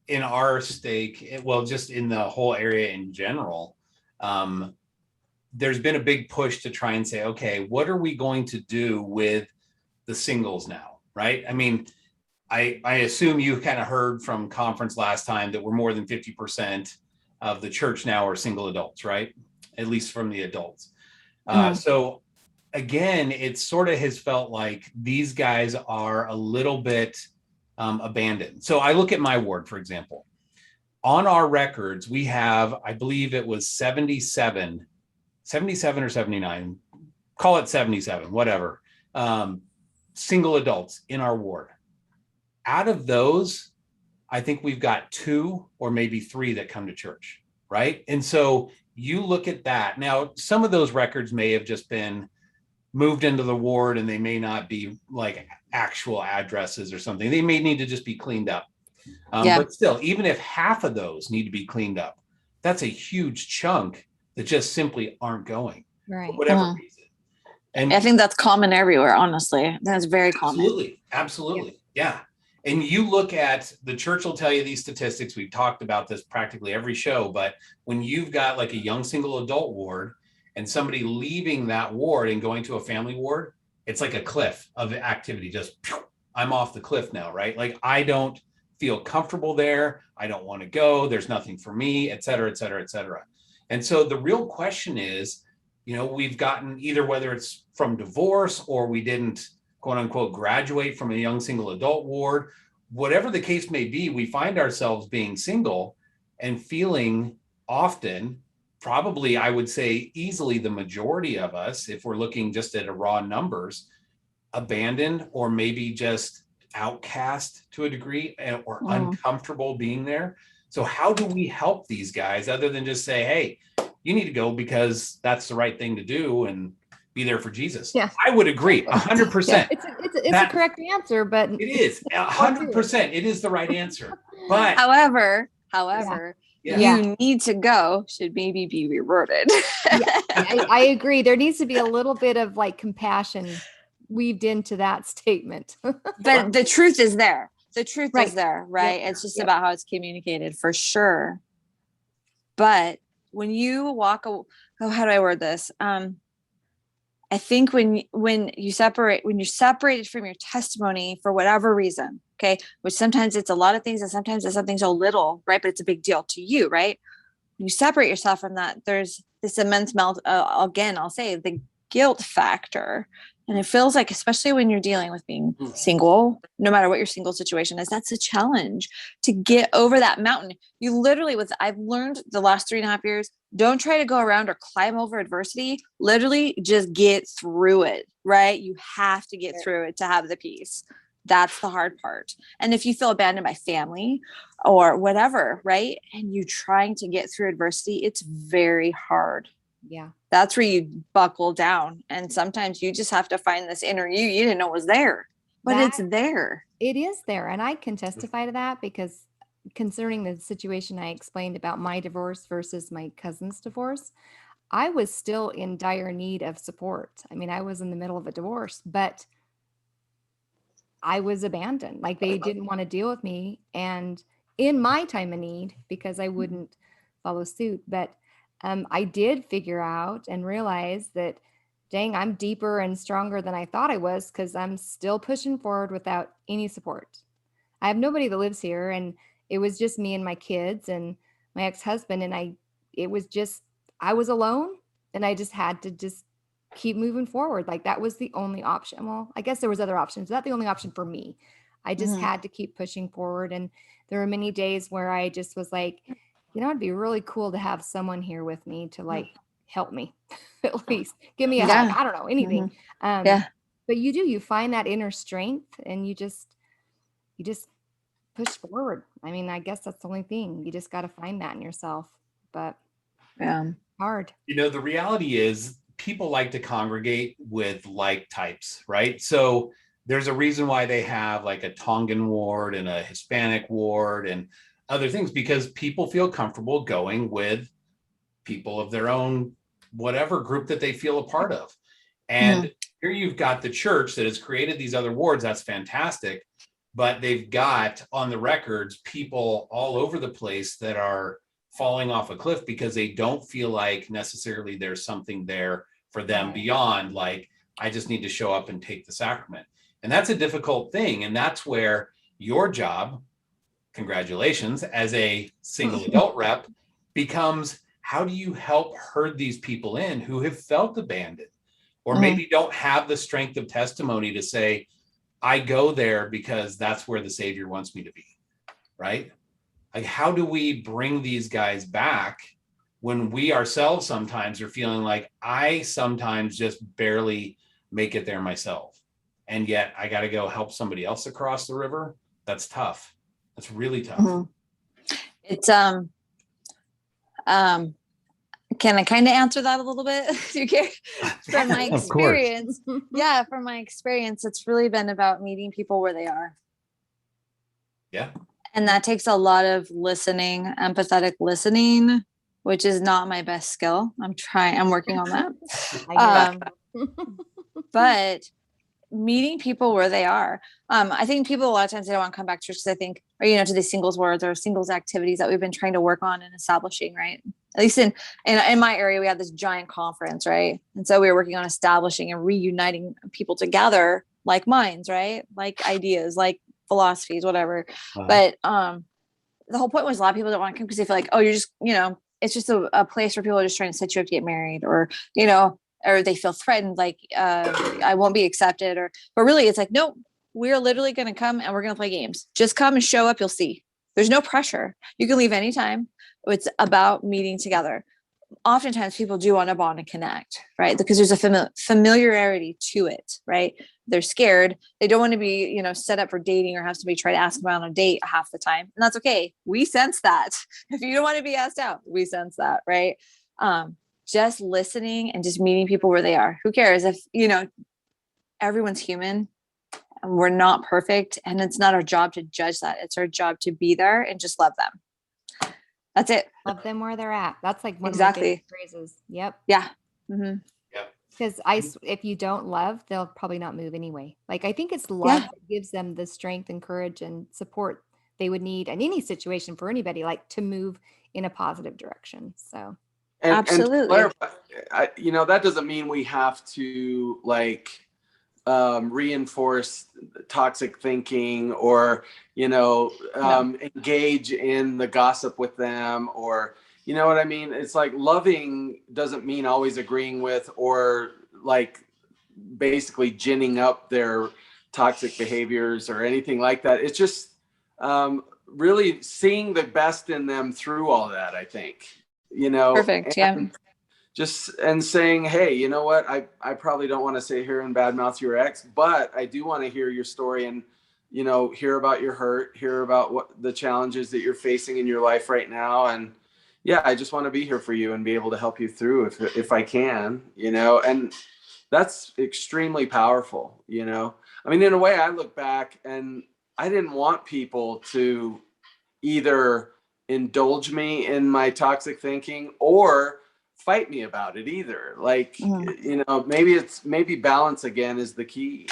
in our stake, just in the whole area in general, there's been a big push to try and say, okay, what are we going to do with the singles now? Right. I mean, I assume you kind of heard from conference last time that we're more than 50% of the church now are single adults, right? At least from the adults. So again, it sort of has felt like these guys are a little bit abandoned. So I look at my ward, for example. On our records, we have, I believe it was 77 or 79, call it 77, whatever, single adults in our ward. Out of those, I think we've got 2 or maybe 3 that come to church, right? And so you look at that. Now, some of those records may have just been moved into the ward and they may not be like actual addresses or something. They may need to just be cleaned up. But still, even if half of those need to be cleaned up, that's a huge chunk that just simply aren't going for whatever reason. And I think that's common everywhere, honestly. That's very common. Absolutely. Yeah. And you look at the church will tell you these statistics. We've talked about this practically every show, but when you've got like a young single adult ward and somebody leaving that ward and going to a family ward, it's like a cliff of activity. Just I'm off the cliff now, right? Like I don't feel comfortable there. I don't want to go. There's nothing for me, et cetera, et cetera, et cetera. And so the real question is, we've gotten either whether it's from divorce or we didn't quote unquote graduate from a young single adult ward, whatever the case may be, we find ourselves being single and feeling often, probably I would say easily the majority of us, if we're looking just at a raw numbers, abandoned or maybe just outcast to a degree or uncomfortable being there. So how do we help these guys other than just say, hey, you need to go because that's the right thing to do and be there for Jesus? Yeah. I would agree 100%. It's a correct answer, but it is 100%. It is the right answer. But however, you need to go should maybe be reworded. I agree. There needs to be a little bit of like compassion weaved into that statement. But the truth is there. The truth is there, right? It's just about how it's communicated for sure. But when you walk, how do I word this? I think when you're separated from your testimony for whatever reason, okay, which sometimes it's a lot of things and sometimes it's something so little, right? But it's a big deal to you, right? When you separate yourself from that, there's this immense again, I'll say the guilt factor. And it feels like, especially when you're dealing with being single, no matter what your single situation is, that's a challenge to get over that mountain. You literally, I've learned the last 3.5 years, don't try to go around or climb over adversity. Literally just get through it, right? You have to get through it to have the peace. That's the hard part. And if you feel abandoned by family or whatever, right? And you're trying to get through adversity, it's very hard. Yeah. That's where you buckle down. And sometimes you just have to find this inner you didn't know was there, but it's there. It is there. And I can testify to that because concerning the situation I explained about my divorce versus my cousin's divorce, I was still in dire need of support. I mean, I was in the middle of a divorce, but I was abandoned. Like they didn't want to deal with me. And in my time of need, because I wouldn't follow suit, but I did figure out and realize that, dang, I'm deeper and stronger than I thought I was because I'm still pushing forward without any support. I have nobody that lives here, and it was just me and my kids and my ex-husband, and it was just, I was alone, and I just had to just keep moving forward. Like that was the only option. Well, I guess there was other options. That's the only option for me. I just had to keep pushing forward. And there were many days where I just was like, it'd be really cool to have someone here with me to like help me, at least give me a hug. I don't know, anything. But you find that inner strength, and you just push forward. I mean, I guess that's the only thing. You just got to find that in yourself, but hard. The reality is people like to congregate with like types, right? So there's a reason why they have like a Tongan ward and a Hispanic ward and other things, because people feel comfortable going with people of their own, whatever group that they feel a part of. And here you've got the church that has created these other wards. That's fantastic. But they've got on the records people all over the place that are falling off a cliff because they don't feel like necessarily there's something there for them beyond like, I just need to show up and take the sacrament. And that's a difficult thing. And that's where your job, congratulations, as a single adult rep, becomes how do you help herd these people in who have felt abandoned or maybe don't have the strength of testimony to say, I go there because that's where the Savior wants me to be, right? Like, how do we bring these guys back when we ourselves sometimes are feeling like I sometimes just barely make it there myself, and yet I got to go help somebody else across the river? That's tough. That's really tough. It's can I kind of answer that a little bit? Do you care? From my experience, from my experience, it's really been about meeting people where they are. Yeah. And that takes a lot of listening, empathetic listening, which is not my best skill. I'm working on that. But meeting people where they are. I think people a lot of times they don't want to come back to church because I think, or to the singles wards or singles activities that we've been trying to work on and establishing, right? At least in my area, we had this giant conference, right? And so we were working on establishing and reuniting people together, like minds, right? Like ideas, like philosophies, whatever. But the whole point was a lot of people don't want to come because they feel like, oh, you're just, it's just a place where people are just trying to set you up to get married, or, or they feel threatened, like I won't be accepted, but really it's like, no, we're literally going to come and we're going to play games. Just come and show up. You'll see. There's no pressure. You can leave anytime. It's about meeting together. Oftentimes people do want to bond and connect, right? Because there's a familiarity to it, right? They're scared. They don't want to be, set up for dating or have somebody try to ask them out on a date half the time. And that's okay. We sense that. If you don't want to be asked out, we sense that, right? Just listening and just meeting people where they are. Who cares if, everyone's human and we're not perfect, and it's not our job to judge that. It's our job to be there and just love them. That's it. Love them where they're at. That's like one of my favorite phrases. Yep. Yeah. Because if you don't love, they'll probably not move anyway. Like, I think it's love that gives them the strength and courage and support they would need in any situation for anybody, like to move in a positive direction. So. Absolutely. And clarify, that doesn't mean we have to reinforce toxic thinking or, engage in the gossip with them, or, you know what I mean? It's like loving doesn't mean always agreeing with or like basically ginning up their toxic behaviors or anything like that. It's just really seeing the best in them through all that, I think. Perfect. And saying, hey, you know what? I probably don't want to sit here and badmouth your ex, but I do want to hear your story and, hear about your hurt, hear about what the challenges that you're facing in your life right now. And I just want to be here for you and be able to help you through if I can, and that's extremely powerful. I mean, in a way I look back and I didn't want people to either indulge me in my toxic thinking or fight me about it either. Like, you know, maybe balance again is the key.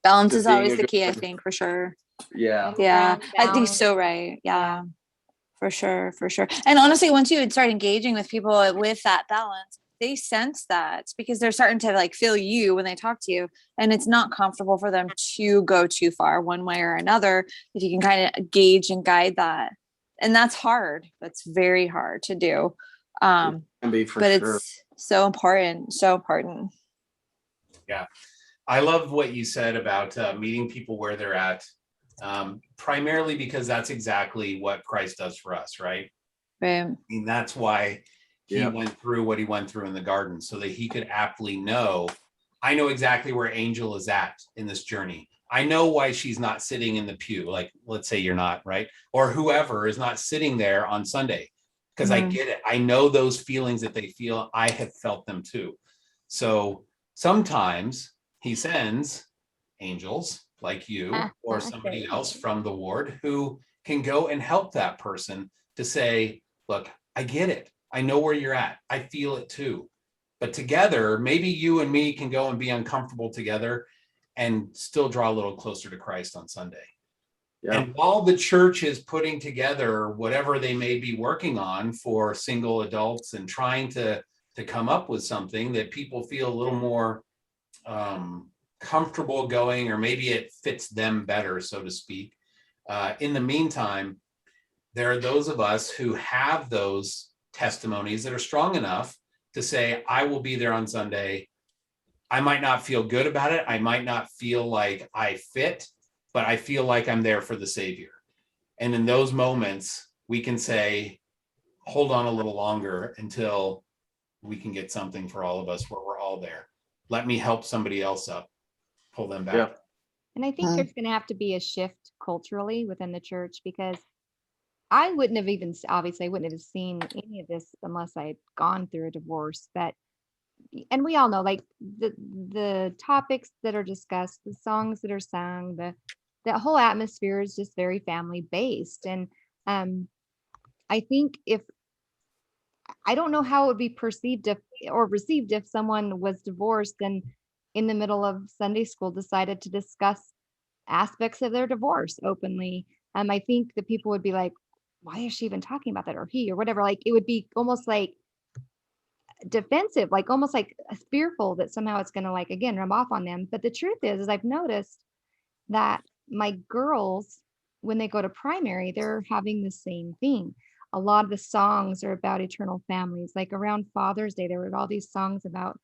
Balance is always the key, I think, for sure. Yeah. Yeah. I think so, right. Yeah. For sure. And honestly, once you start engaging with people with that balance, they sense that because they're starting to like feel you when they talk to you, and it's not comfortable for them to go too far one way or another. If you can kind of gauge and guide that, and that's hard. That's very hard to do. It can be for but sure. It's so important. So important. Yeah. I love what you said about meeting people where they're at, primarily because that's exactly what Christ does for us, right? Right. I mean, that's why he went through what he went through in the garden, so that he could aptly know, I know exactly where Angel is at in this journey. I know why she's not sitting in the pew. Like, let's say you're not, right? Or whoever is not sitting there on Sunday, because I get it. I know those feelings that they feel. I have felt them too. So sometimes he sends angels like you or somebody else from the ward who can go and help that person to say, look, I get it. I know where you're at. I feel it too. But together, maybe you and me can go and be uncomfortable together and still draw a little closer to Christ on Sunday. Yeah. And while the church is putting together whatever they may be working on for single adults and trying to come up with something that people feel a little more comfortable going, or maybe it fits them better, so to speak. In the meantime, there are those of us who have those testimonies that are strong enough to say, I will be there on Sunday. I might not feel good about it. I might not feel like I fit, but I feel like I'm there for the Savior. And in those moments, we can say, hold on a little longer until we can get something for all of us where we're all there. Let me help somebody else up, pull them back. Yeah. And I think there's going to have to be a shift culturally within the church, because I wouldn't have even, obviously, I wouldn't have seen any of this unless I had gone through a divorce. But, and we all know, like the topics that are discussed, the songs that are sung, that whole atmosphere is just very family based. And I think I don't know how it would be perceived or received if someone was divorced and in the middle of Sunday school decided to discuss aspects of their divorce openly. I think the people would be like, why is she even talking about that, or he, or whatever? Like, it would be almost like defensive, like almost like fearful that somehow it's going to, like, again, rub off on them. But the truth is I've noticed that my girls, when they go to primary, they're having the same thing. A lot of the songs are about eternal families. Like around Father's Day, there were all these songs about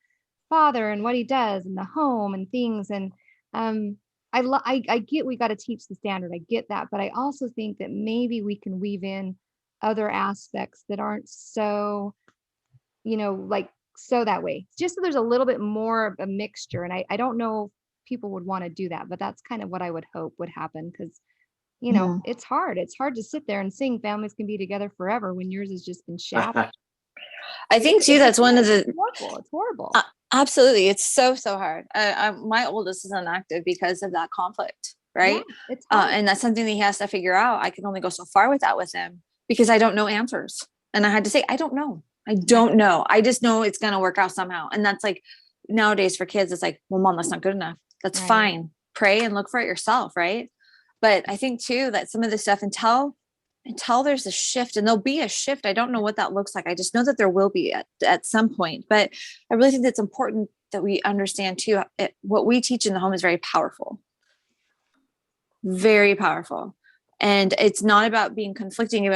father and what he does in the home and things. And I get we got to teach the standard. I get that. But I also think that maybe we can weave in other aspects that aren't so, like so that way, just so there's a little bit more of a mixture. And I don't know if people would want to do that, but that's kind of what I would hope would happen. Because, it's hard. It's hard to sit there and sing families can be together forever when yours has just been shattered. I think too, that's one of the, it's horrible. Absolutely. It's so hard. My oldest is inactive because of that conflict. Right. Yeah, it's hard. And that's something that he has to figure out. I can only go so far with that with him because I don't know answers. And I had to say, I don't know. I just know it's going to work out somehow. And that's like nowadays for kids, it's like, well, Mom, that's not good enough. That's fine. Pray and look for it yourself. Right. But I think too, that some of this stuff until there's a shift, and there'll be a shift. I don't know what that looks like. I just know that there will be at some point, but I really think that's important that we understand too, what we teach in the home is very powerful, very powerful. And it's not about being conflicting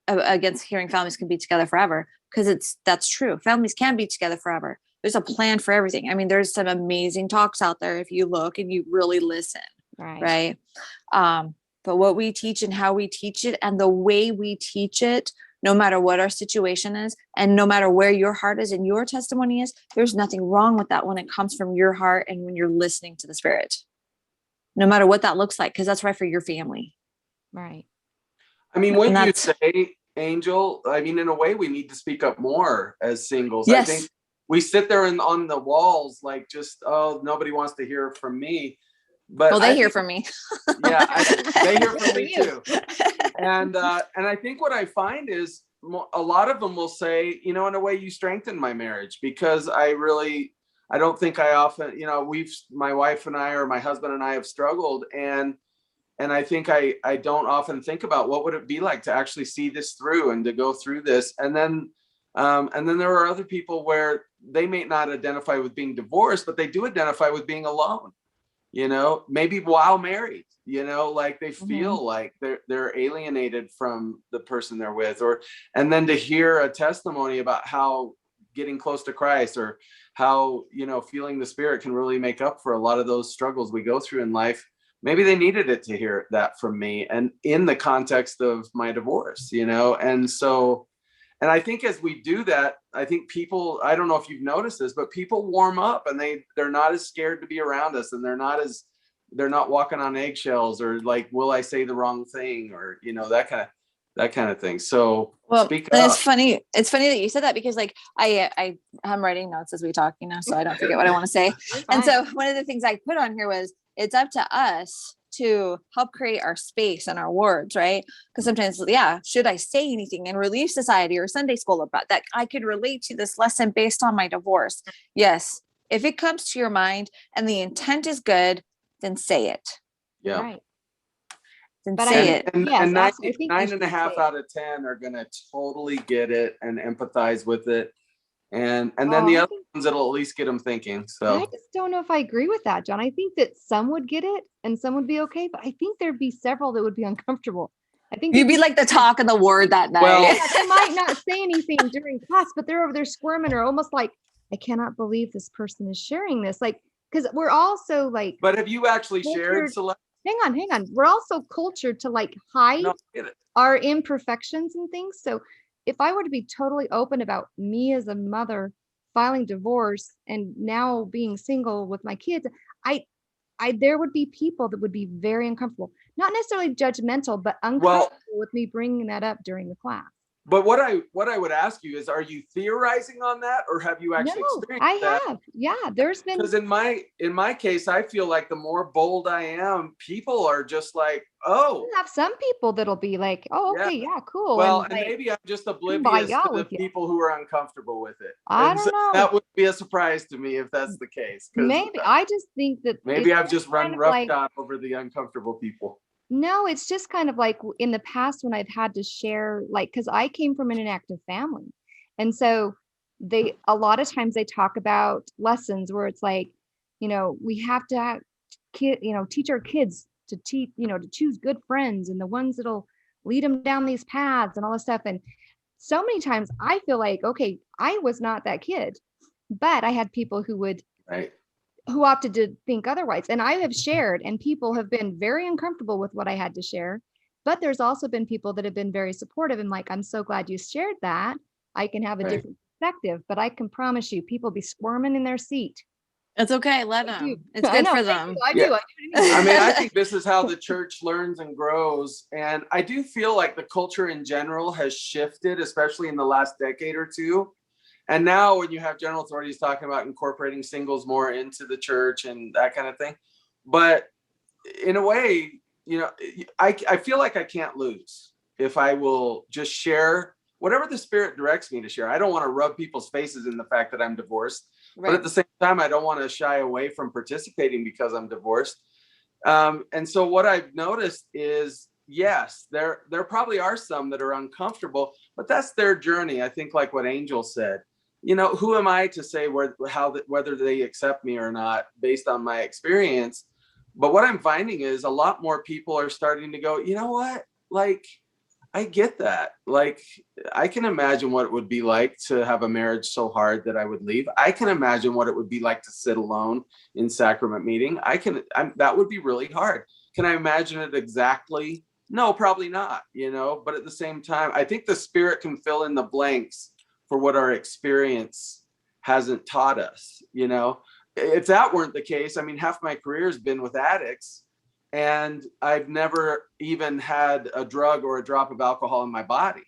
against hearing families can be together forever, because that's true. Families can be together forever. There's a plan for everything. I mean, there's some amazing talks out there if you look and you really listen. Right. But what we teach and how we teach it and the way we teach it, no matter what our situation is, and no matter where your heart is and your testimony is, there's nothing wrong with that when it comes from your heart and when you're listening to the Spirit, no matter what that looks like, because that's right for your family. Right. I mean, what you say, Angel, I mean, in a way, we need to speak up more as singles. Yes. I think we sit there on the walls, like just, oh, nobody wants to hear from me. But they hear from me. Yeah, they hear from me too. And I think what I find is a lot of them will say, in a way, you strengthened my marriage, because I don't think I often, my wife and I, or my husband and I, have struggled, and I think I don't often think about what would it be like to actually see this through and to go through this. And then there are other people where they may not identify with being divorced, but they do identify with being alone, maybe while married, like they feel like they're alienated from the person they're with, and then to hear a testimony about how getting close to Christ, or how, feeling the Spirit can really make up for a lot of those struggles we go through in life. Maybe they needed it to hear that from me, and in the context of my divorce, and I think as we do that, I think people, I don't know if you've noticed this, but people warm up, and they're not as scared to be around us, and they're not walking on eggshells, or like, will I say the wrong thing, or, that kind of thing. So speak up. It's funny that you said that, because like I'm writing notes as we talk, so I don't forget what I want to say. And so one of the things I put on here was, it's up to us to help create our space and our words, right? Because sometimes, should I say anything in Relief Society or Sunday school about that? I could relate to this lesson based on my divorce. Yes. If it comes to your mind and the intent is good, then say it. Yeah. Right. Then say it. And Yes, 9.5 out of 10 are going to totally get it and empathize with it. And then the other ones, it'll at least get them thinking. So I just don't know if I agree with that, John. I think that some would get it and some would be okay, but I think there'd be several that would be uncomfortable. I think you'd be like the talk of the word that night. Well, they might not say anything during class, but they're over there squirming, or almost like, I cannot believe this person is sharing this. Like, because we're also like, but have you actually shared Celeste? Hang on. We're also cultured to like hide our imperfections and things. So if I were to be totally open about me as a mother filing divorce and now being single with my kids, there would be people that would be very uncomfortable, not necessarily judgmental, but uncomfortable with me bringing that up during the class. But what I would ask you is, are you theorizing on that, or have you actually experienced that? I have. Yeah, there's been, because in my case, I feel like the more bold I am, people are just like, oh. You have some people that'll be like, oh, okay, yeah, cool. Well, and maybe I'm just oblivious to the people who are uncomfortable with it. I don't know. That would be a surprise to me if that's the case. Maybe I just think that maybe I've just run roughshod over the uncomfortable people. No, it's just kind of like in the past when I've had to share, like, because I came from an inactive family. And so a lot of times they talk about lessons where it's like, we have to teach our kids to to choose good friends and the ones that'll lead them down these paths and all this stuff. And so many times I feel like, okay, I was not that kid, but I had people who would, who opted to think otherwise. And I have shared, and people have been very uncomfortable with what I had to share. But there's also been people that have been very supportive and like, I'm so glad you shared that. I can have a different perspective, but I can promise you, people be squirming in their seat. It's okay. Let them. It's good for them. I do. I mean, I think this is how the church learns and grows. And I do feel like the culture in general has shifted, especially in the last decade or two. And now when you have general authorities talking about incorporating singles more into the church and that kind of thing. But in a way, I feel like I can't lose if I will just share whatever the Spirit directs me to share. I don't want to rub people's faces in the fact that I'm divorced. But at the same time, I don't want to shy away from participating because I'm divorced. And so what I've noticed is, yes, there probably are some that are uncomfortable, but that's their journey. I think like what Angel said, who am I to say whether they accept me or not based on my experience? But what I'm finding is a lot more people are starting to go, you know what? Like, I get that. Like, I can imagine what it would be like to have a marriage so hard that I would leave. I can imagine what it would be like to sit alone in sacrament meeting. That would be really hard. Can I imagine it exactly? No, probably not, but at the same time, I think the Spirit can fill in the blanks for what our experience hasn't taught us, If that weren't the case, I mean, half my career has been with addicts. And I've never even had a drug or a drop of alcohol in my body.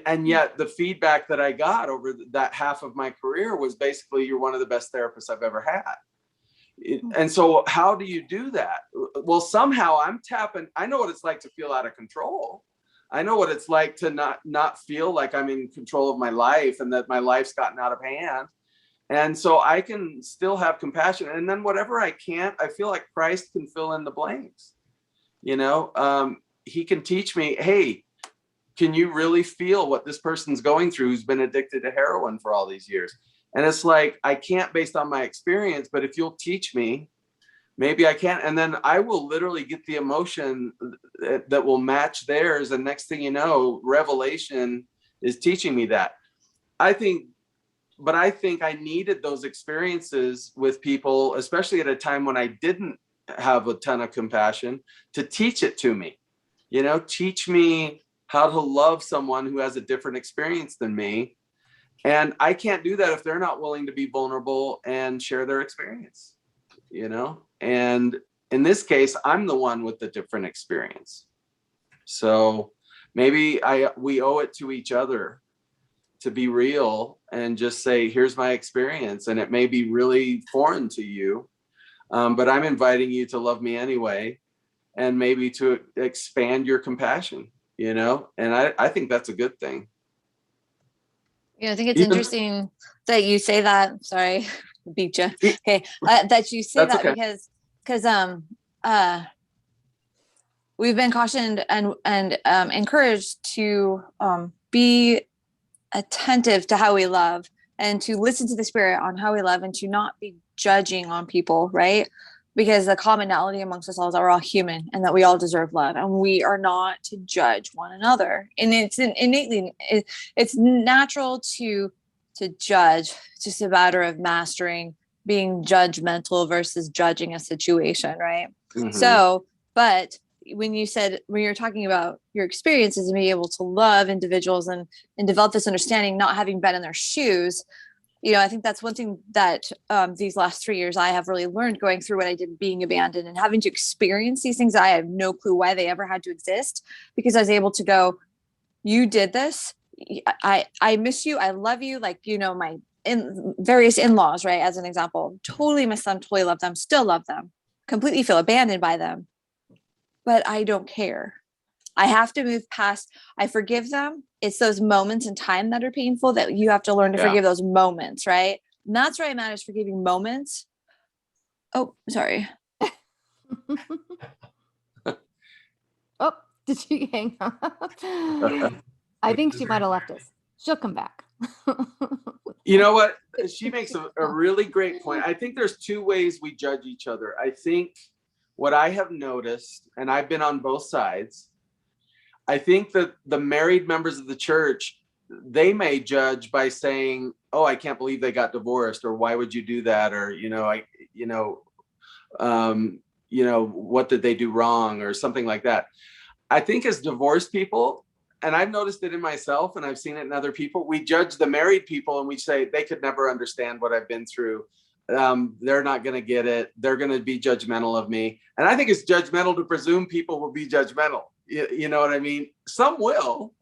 And yet the feedback that I got over that half of my career was basically, you're one of the best therapists I've ever had. And so how do you do that? Well, somehow I'm tapping. I know what it's like to feel out of control. I know what it's like to not feel like I'm in control of my life and that my life's gotten out of hand. And so I can still have compassion. And then whatever I can't, I feel like Christ can fill in the blanks. He can teach me, hey, can you really feel what this person's going through who's been addicted to heroin for all these years? And it's like, I can't based on my experience, but if you'll teach me, maybe I can. And then I will literally get the emotion that will match theirs. And next thing you know, revelation is teaching me that. I think I needed those experiences with people, especially at a time when I didn't have a ton of compassion, to teach it to me. Teach me how to love someone who has a different experience than me. And I can't do that if they're not willing to be vulnerable and share their experience, and in this case, I'm the one with the different experience. So maybe we owe it to each other to be real and just say, here's my experience. And it may be really foreign to you, but I'm inviting you to love me anyway, and maybe to expand your compassion. And I think that's a good thing. I think it's interesting that you say that. Sorry, beat you. Okay, that you say that, okay. because we've been cautioned and encouraged to be attentive to how we love and to listen to the Spirit on how we love and to not be judging on people, right? Because the commonality amongst us all is that we're all human and that we all deserve love, and we are not to judge one another. And it's innately, it's natural to judge. It's just a matter of mastering being judgmental versus judging a situation, right? Mm-hmm. So, but when you're talking about your experiences and being able to love individuals and develop this understanding, not having been in their shoes, I think that's one thing that these last 3 years I have really learned, going through what I did being abandoned and having to experience these things. I have no clue why they ever had to exist, because I was able to go, you did this. I miss you. I love you. Like, my various in-laws, right? As an example, totally miss them, totally love them, still love them, completely feel abandoned by them, but I don't care. I have to move past. I forgive them. It's those moments in time that are painful that you have to learn to forgive those moments, right? And that's where I'm at, is forgiving moments. Oh, sorry. Oh, did she hang up? I think she might have left us. She'll come back. You know what? She makes a really great point. I think there's two ways we judge each other. I think what I have noticed, and I've been on both sides, I think that the married members of the church, they may judge by saying, oh, I can't believe they got divorced, or why would you do that? Or, what did they do wrong, or something like that. I think as divorced people, and I've noticed it in myself and I've seen it in other people, we judge the married people and we say, they could never understand what I've been through. They're not going to get it. They're going to be judgmental of me. And I think it's judgmental to presume people will be judgmental. You know what I mean? Some will,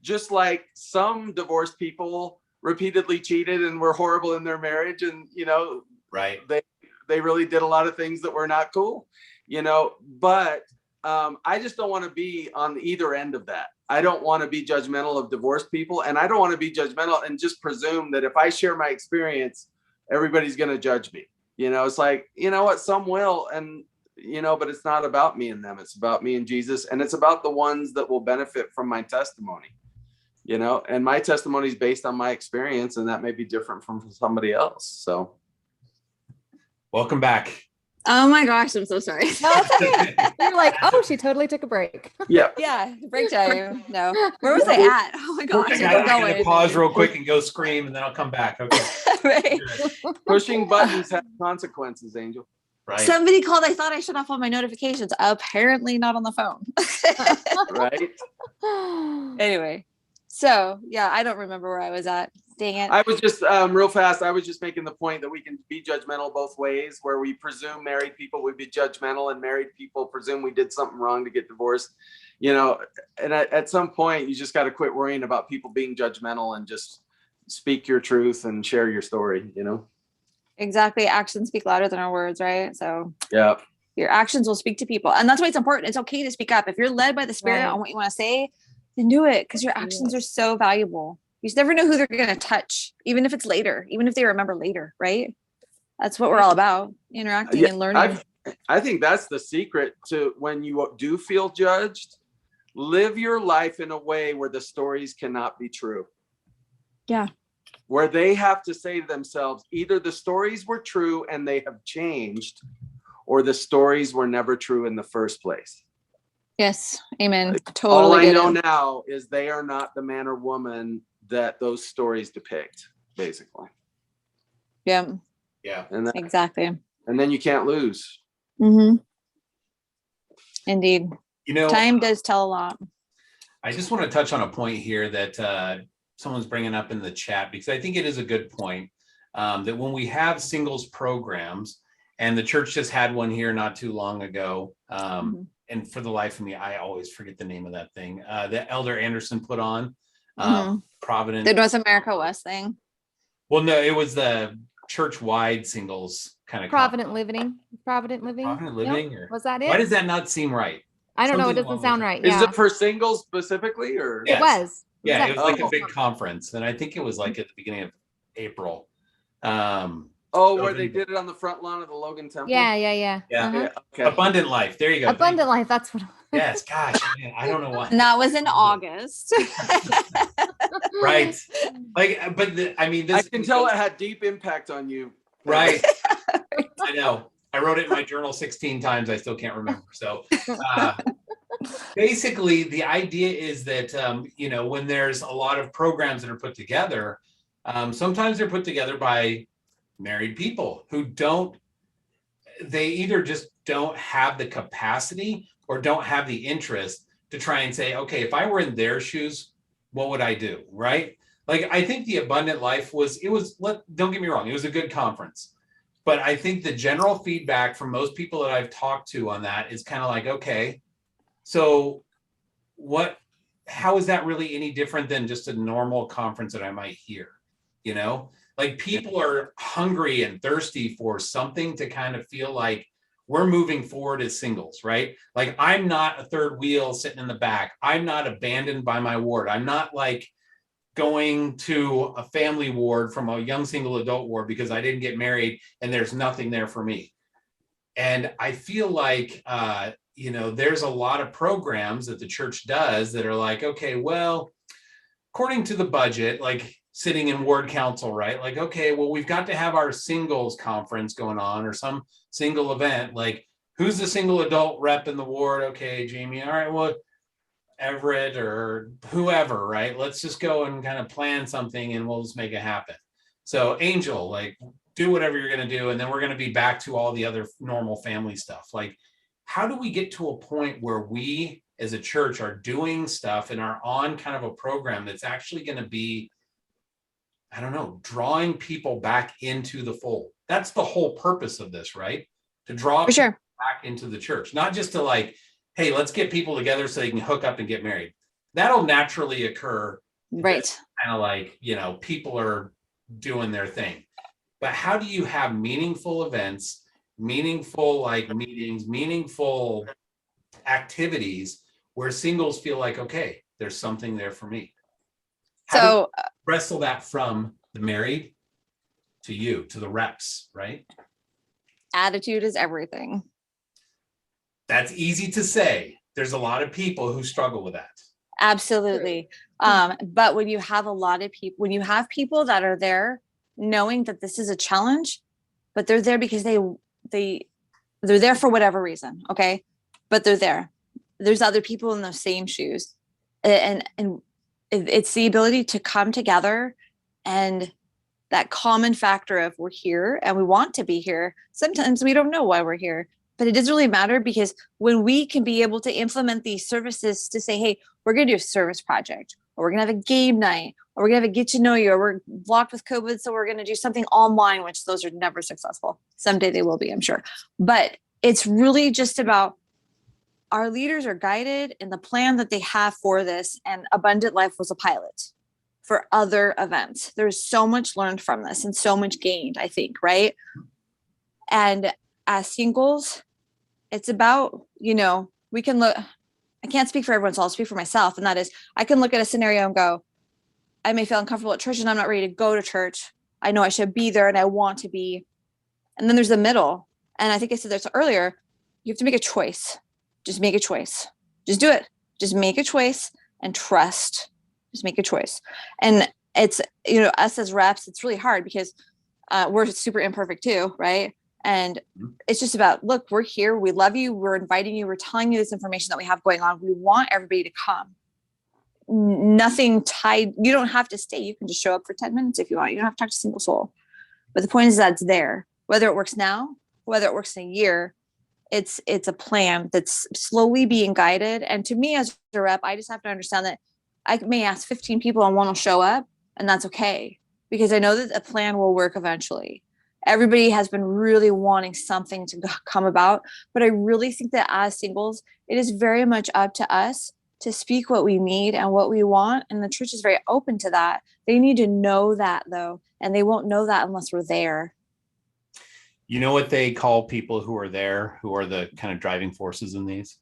just like some divorced people repeatedly cheated and were horrible in their marriage. And, right. They really did a lot of things that were not cool, but I just don't want to be on either end of that. I don't want to be judgmental of divorced people, and I don't want to be judgmental and just presume that if I share my experience, everybody's going to judge me. It's like, what, some will, and but it's not about me and them. It's about me and Jesus. And it's about the ones that will benefit from my testimony, and my testimony is based on my experience, and that may be different from somebody else. So. Welcome back. Oh my gosh, I'm so sorry. No, it's okay. You're like, oh, she totally took a break. Yeah, break time. No. Where was I at? Oh my gosh. I'm going to pause real quick and go scream, and then I'll come back. Okay. Right. Pushing buttons have consequences, Angel. Right. Somebody called. I thought I shut off all my notifications. Apparently not on the phone. Right. Anyway. So yeah, I don't remember where I was at. Dang it. I was just real fast. I was just making the point that we can be judgmental both ways, where we presume married people would be judgmental and married people presume we did something wrong to get divorced, and at some point you just got to quit worrying about people being judgmental and just speak your truth and share your story, Exactly. Actions speak louder than our words, right? So yeah, your actions will speak to people. And that's why it's important. It's okay to speak up. If you're led by the Spirit on what you want to say, then do it, because your actions are so valuable. You just never know who they're going to touch, even if it's later, even if they remember later, right? That's what we're all about, interacting and learning. I think that's the secret to when you do feel judged. Live your life in a way where the stories cannot be true. Yeah. Where they have to say to themselves, either the stories were true and they have changed, or the stories were never true in the first place. Yes. Amen. Like, Totally. all I know now is they are not the man or woman that those stories depict, basically. Yeah. Yeah. Exactly. And then you can't lose. Mm-hmm. Indeed. Time does tell a lot. I just want to touch on a point here that someone's bringing up in the chat, because I think it is a good point, that when we have singles programs, and the church just had one here not too long ago, and for the life of me, I always forget the name of that thing, that Elder Anderson put on, Providence. The North America West thing. Well, no, it was the church-wide singles kind of Provident Living. Or was that it? Why does that not seem right? I don't know. It Something doesn't sound right. Is Yeah. it for singles specifically, or? Yes. It was. Yeah, it was like a big conference, and I think it was like at the beginning of April. Where they did it on the front lawn of the Logan Temple. Yeah. Okay. Abundant Life. There you go. Abundant Life. That's what. Yes. Gosh, man, I don't know why. And that was in August. Right. Like, but I can tell it had deep impact on you. Right. I know. I wrote it in my journal 16 times. I still can't remember. So basically, the idea is that, when there's a lot of programs that are put together, sometimes they're put together by married people who they either just don't have the capacity or don't have the interest to try and say, okay, if I were in their shoes, what would I do? Right. Like, I think the Abundant Life don't get me wrong, it was a good conference. But I think the general feedback from most people that I've talked to on that is kind of like, okay, so how is that really any different than just a normal conference that I might hear? Like, people are hungry and thirsty for something to kind of feel like we're moving forward as singles, right? Like, I'm not a third wheel sitting in the back. I'm not abandoned by my ward. I'm not like going to a family ward from a young single adult ward because I didn't get married and there's nothing there for me. And I feel like, there's a lot of programs that the church does that are like, okay, well, according to the budget, like sitting in ward council, right? Like, okay, well, we've got to have our singles conference going on or some single event. Like, who's the single adult rep in the ward? Okay, Jamie. All right, well, Everett or whoever, right? Let's just go and kind of plan something and we'll just make it happen. So Angel, like, do whatever you're going to do. And then we're going to be back to all the other normal family stuff. Like, how do we get to a point where we as a church are doing stuff and are on kind of a program that's actually going to be, I don't know, drawing people back into the fold? That's the whole purpose of this, right? To draw people back into the church, not just to like, hey, let's get people together so they can hook up and get married. That'll naturally occur. Right. Kind of like, people are doing their thing. But how do you have meaningful events, meaningful like meetings, meaningful activities where singles feel like, okay, there's something there for me? How do you wrestle that from the married to you, to the reps, right? Attitude is everything. That's easy to say. There's a lot of people who struggle with that. Absolutely. But when you have a lot of people, when you have people that are there knowing that this is a challenge, but they're there because they're there for whatever reason. Okay. But they're there. There's other people in those same shoes. And it's the ability to come together, and that common factor of we're here and we want to be here. Sometimes we don't know why we're here, but it doesn't really matter, because when we can be able to implement these services to say, hey, we're going to do a service project, or we're going to have a game night, or we're going to have a get to know you, or we're blocked with COVID, so we're going to do something online, which those are never successful. Someday they will be, I'm sure. But it's really just about our leaders are guided in the plan that they have for this. And Abundant Life was a pilot for other events. There's so much learned from this and so much gained, I think, right? And as singles, it's about, we can look, I can't speak for everyone, so I'll speak for myself. And that is, I can look at a scenario and go, I may feel uncomfortable at church and I'm not ready to go to church. I know I should be there and I want to be. And then there's the middle. And I think I said this earlier, you have to make a choice. Just make a choice. Just do it. Just make a choice and trust. Just make a choice. And it's, us as reps, it's really hard because we're super imperfect too, right? And it's just about, look, we're here. We love you. We're inviting you. We're telling you this information that we have going on. We want everybody to come. Nothing tied. You don't have to stay. You can just show up for 10 minutes if you want. You don't have to talk to a single soul. But the point is that it's there. Whether it works now, whether it works in a year, it's a plan that's slowly being guided. And to me as a rep, I just have to understand that I may ask 15 people and one will show up, and that's okay. Because I know that the plan will work eventually. Everybody has been really wanting something to come about, but I really think that as singles, it is very much up to us to speak what we need and what we want. And the church is very open to that. They need to know that though, and they won't know that unless we're there. You know what they call people who are there, who are the kind of driving forces in these?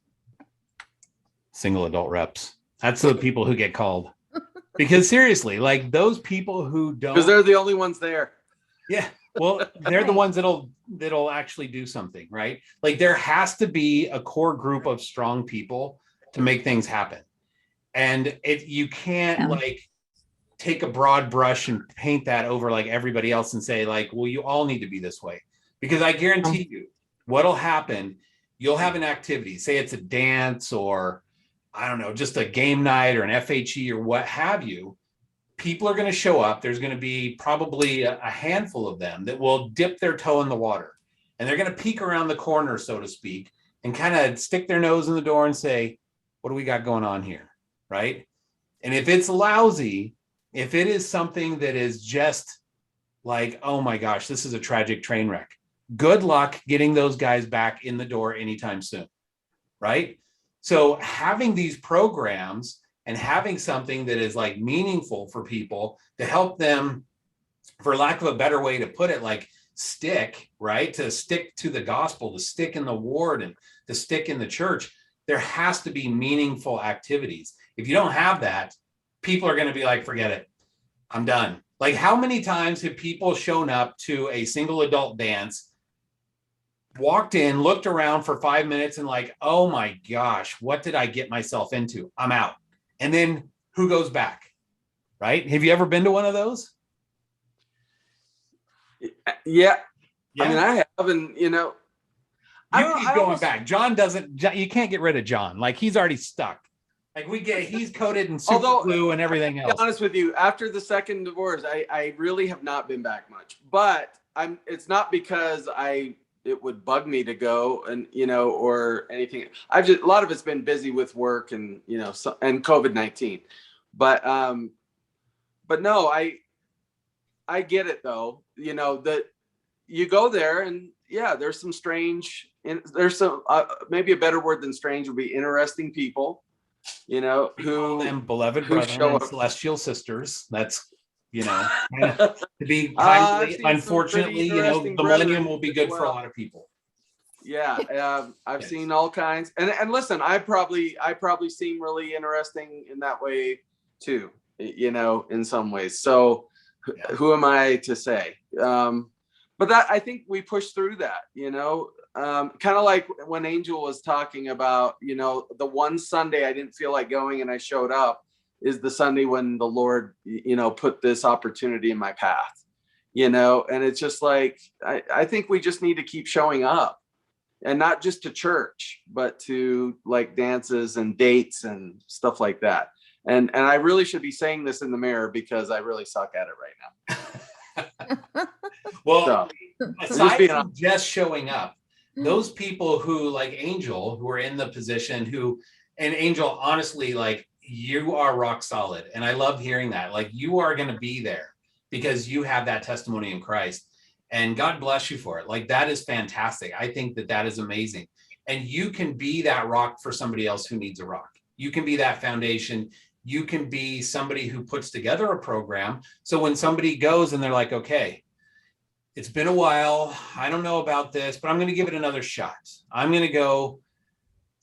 Single adult reps. That's the people who get called. Because seriously, like those people who don't. Because they're the only ones there. Yeah. Well, they're the ones that'll actually do something, right? Like there has to be a core group of strong people to make things happen. And if you can't like take a broad brush and paint that over like everybody else and say like, well, you all need to be this way. Because I guarantee you what'll happen, you'll have an activity, say it's a dance or I don't know, just a game night or an FHE or what have you. People are going to show up. There's going to be probably a handful of them that will dip their toe in the water and they're going to peek around the corner, so to speak, and kind of stick their nose in the door and say, what do we got going on here? Right. And if it's lousy, if it is something that is just like, oh my gosh, this is a tragic train wreck. Good luck getting those guys back in the door anytime soon. Right. So having these programs and having something that is like meaningful for people to help them, for lack of a better way to put it, like stick, right? To stick to the gospel, to stick in the ward and to stick in the church, there has to be meaningful activities. If you don't have that, people are going to be like, forget it. I'm done. Like how many times have people shown up to a single adult dance, walked in, looked around for 5 minutes and like, oh my gosh, what did I get myself into? I'm out. And then who goes back? Right? Have you ever been to one of those? Yeah. I mean, I haven't, you keep going back. John doesn't, you can't get rid of John. Like he's already stuck. Like he's coated in super glue and everything else. To be honest with you, after the second divorce, I really have not been back much, but it's not because it would bug me to go and, or anything. A lot of it's been busy with work and, and COVID-19, but no, I get it though, that you go there and there's some strange, there's some, maybe a better word than strange would be interesting people, who them beloved brethren and celestial sisters. That's, to be kindly, unfortunately, the millennium will be good for a lot of people. Yeah. I've seen all kinds. And listen, I probably seem really interesting in that way too, in some ways. So who am I to say? But that, I think we pushed through that, kind of like when Angel was talking about, the one Sunday I didn't feel like going and I showed up is the Sunday when the Lord, put this opportunity in my path, and it's just like, I think we just need to keep showing up, and not just to church, but to like dances and dates and stuff like that. And I really should be saying this in the mirror because I really suck at it right now. Well, aside from just showing up, those people who like Angel, who are in the position and Angel, honestly, like you are rock solid. And I love hearing that. Like you are going to be there because you have that testimony in Christ, and God bless you for it. Like that is fantastic. I think that is amazing. And you can be that rock for somebody else who needs a rock. You can be that foundation. You can be somebody who puts together a program. So when somebody goes and they're like, okay, it's been a while, I don't know about this, but I'm going to give it another shot. I'm going to go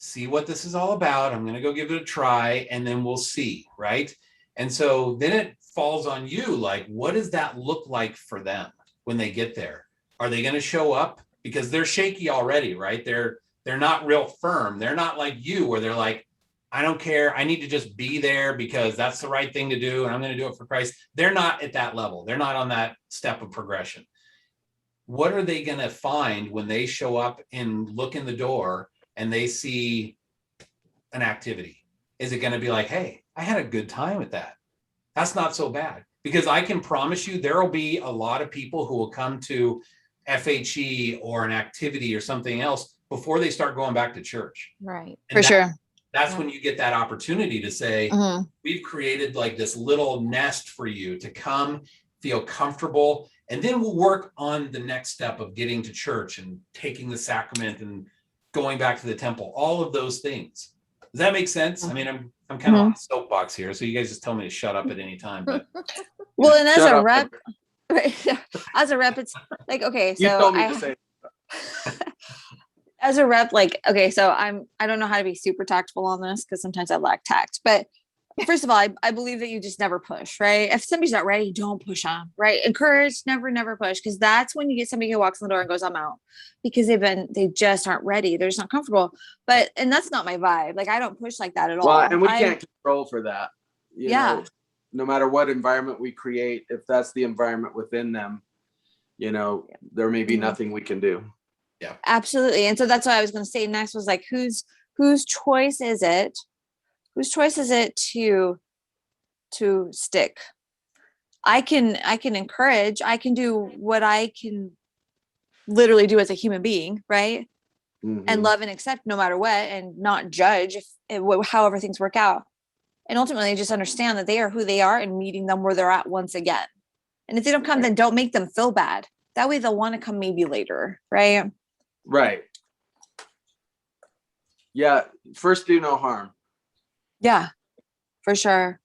see what this is all about. I'm going to go give it a try, and then we'll see, right? And so then it falls on you, like, what does that look like for them when they get there? Are they going to show up? Because they're shaky already, right? They're not real firm. They're not like you, where they're like, I don't care. I need to just be there because that's the right thing to do, and I'm going to do it for Christ. They're not at that level. They're not on that step of progression. What are they going to find when they show up and look in the door and they see an activity? Is it going to be like, hey, I had a good time with that? That's not so bad. Because I can promise you there will be a lot of people who will come to FHE or an activity or something else before they start going back to church. Right. And For sure. That's when you get that opportunity to say, we've created like this little nest for you to come, feel comfortable, and then we'll work on the next step of getting to church and taking the sacrament and going back to the temple, all of those things. Does that make sense? I mean, I'm kind of on a soapbox here, so you guys just tell me to shut up at any time. But Well, and as a rep, as a rep, it's like, okay, You so told me to say. as a rep, like, okay, so I don't know how to be super tactful on this because sometimes I lack tact, but first of all, I believe that you just never push, right? If somebody's not ready, don't push them, right? Encourage, never push, because that's when you get somebody who walks in the door and goes, I'm out, because they just aren't ready. They're just not comfortable. And that's not my vibe. Like, I don't push like that at all. Well, and we can't control for that. You Yeah. know, no matter what environment we create, if that's the environment within them, you know, there may be nothing we can do. Yeah, absolutely. And so that's what I was going to say next was like, whose choice is it? Whose choice is it to stick? I can encourage, I can do what I can literally do as a human being, right? And love and accept no matter what, and not judge however things work out. And ultimately just understand that they are who they are and meeting them where they're at once again. And if they don't come, then don't make them feel bad. That way they'll want to come maybe later, right? Right. Yeah. First, do no harm. Yeah, for sure.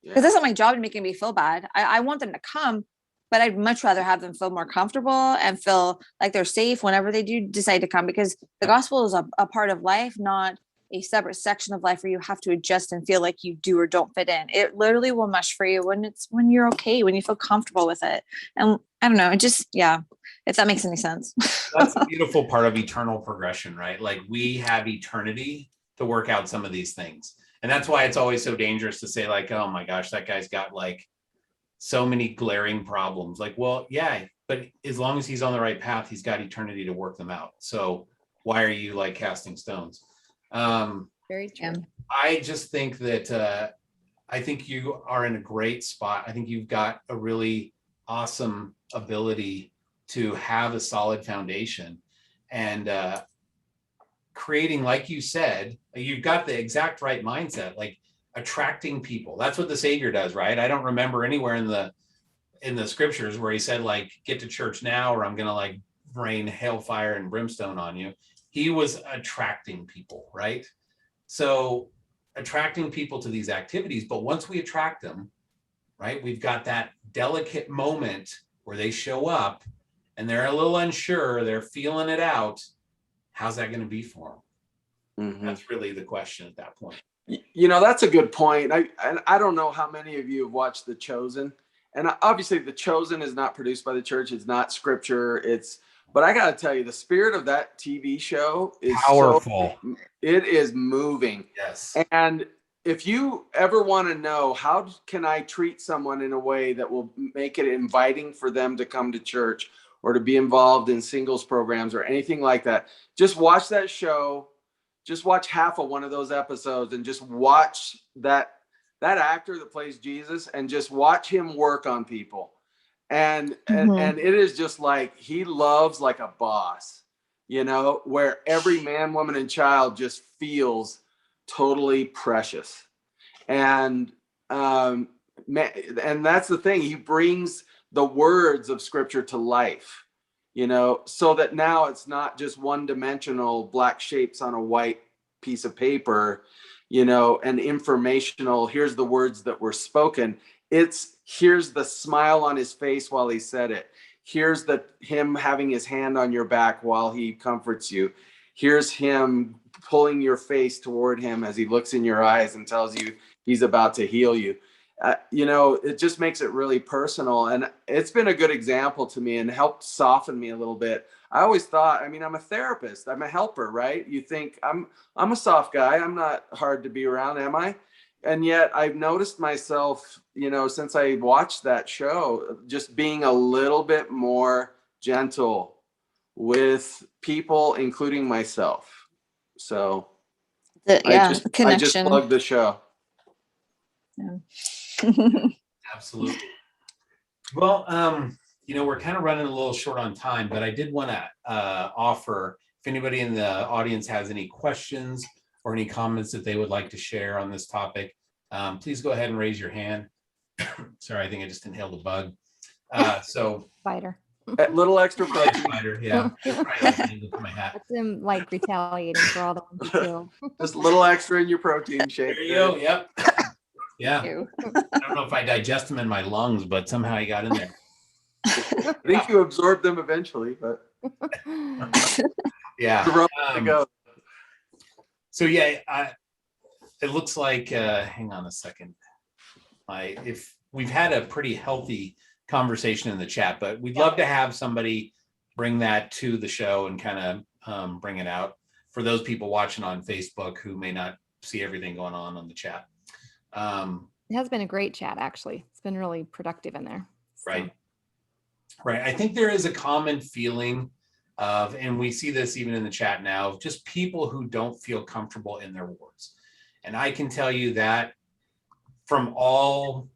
Because Yeah. that's not my job to make anybody feel bad. I want them to come, but I'd much rather have them feel more comfortable and feel like they're safe whenever they do decide to come, because the gospel is a part of life, not a separate section of life where you have to adjust and feel like you do or don't fit in. It literally will mesh for you when you're okay, when you feel comfortable with it. And I don't know, it just, yeah, if that makes any sense. that's the beautiful part of eternal progression, right? Like, we have eternity to work out some of these things. And that's why it's always so dangerous to say, like, oh my gosh, that guy's got like so many glaring problems. Like, well, yeah, but as long as he's on the right path, he's got eternity to work them out. So why are you like casting stones? Very true. I just think that I think you are in a great spot. I think you've got a really awesome ability to have a solid foundation, and creating, like you said, you've got the exact right mindset, like attracting people. That's what the Savior does, right? I don't remember anywhere in the scriptures where he said, like, get to church now or I'm gonna like rain hellfire and brimstone on you. He was attracting people, right? So attracting people to these activities, but once we attract them, right, we've got that delicate moment where they show up and they're a little unsure, they're feeling it out. How's that going to be for them? That's really the question at that point. You know, that's a good point. I don't know how many of you have watched The Chosen, and obviously The Chosen is not produced by the church. It's not scripture. But I got to tell you, the spirit of that TV show is powerful. It is moving. Yes. And if you ever want to know how can I treat someone in a way that will make it inviting for them to come to church or to be involved in singles programs or anything like that, just watch that show. Just watch half of one of those episodes and just watch that actor that plays Jesus and just watch him work on people. And it is just like, he loves like a boss, you know, where every man, woman, and child just feels totally precious. And and that's the thing. He brings the words of scripture to life, you know, so that now it's not just one-dimensional black shapes on a white piece of paper, you know, and informational, here's the words that were spoken. It's here's the smile on his face while he said it. Here's him having his hand on your back while he comforts you. Here's him pulling your face toward him as he looks in your eyes and tells you he's about to heal you. It just makes it really personal. And it's been a good example to me and helped soften me a little bit. I always thought, I'm a therapist, I'm a helper, right? You think I'm a soft guy. I'm not hard to be around, am I? And yet I've noticed myself, since I watched that show, just being a little bit more gentle with people, including myself. So I just plugged the show. Yeah. Absolutely. Well, we're kind of running a little short on time, but I did want to offer, if anybody in the audience has any questions or any comments that they would like to share on this topic, please go ahead and raise your hand. Sorry, I think I just inhaled a bug. Spider. A little extra protein. Spider, yeah. My hat. That's him like retaliating for all the ones he killed. Just a little extra in your protein shake. There you go. Yep. Yeah. I don't know if I digest them in my lungs, but somehow he got in there. I think you absorb them eventually, but yeah. Go. So yeah, it looks like hang on a second. If we've had a pretty healthy conversation in the chat, but we'd love to have somebody bring that to the show and kind of bring it out for those people watching on Facebook who may not see everything going on the chat. It has been a great chat, actually. It's been really productive in there. So. Right. I think there is a common feeling of, and we see this even in the chat now, of just people who don't feel comfortable in their wards. And I can tell you that from all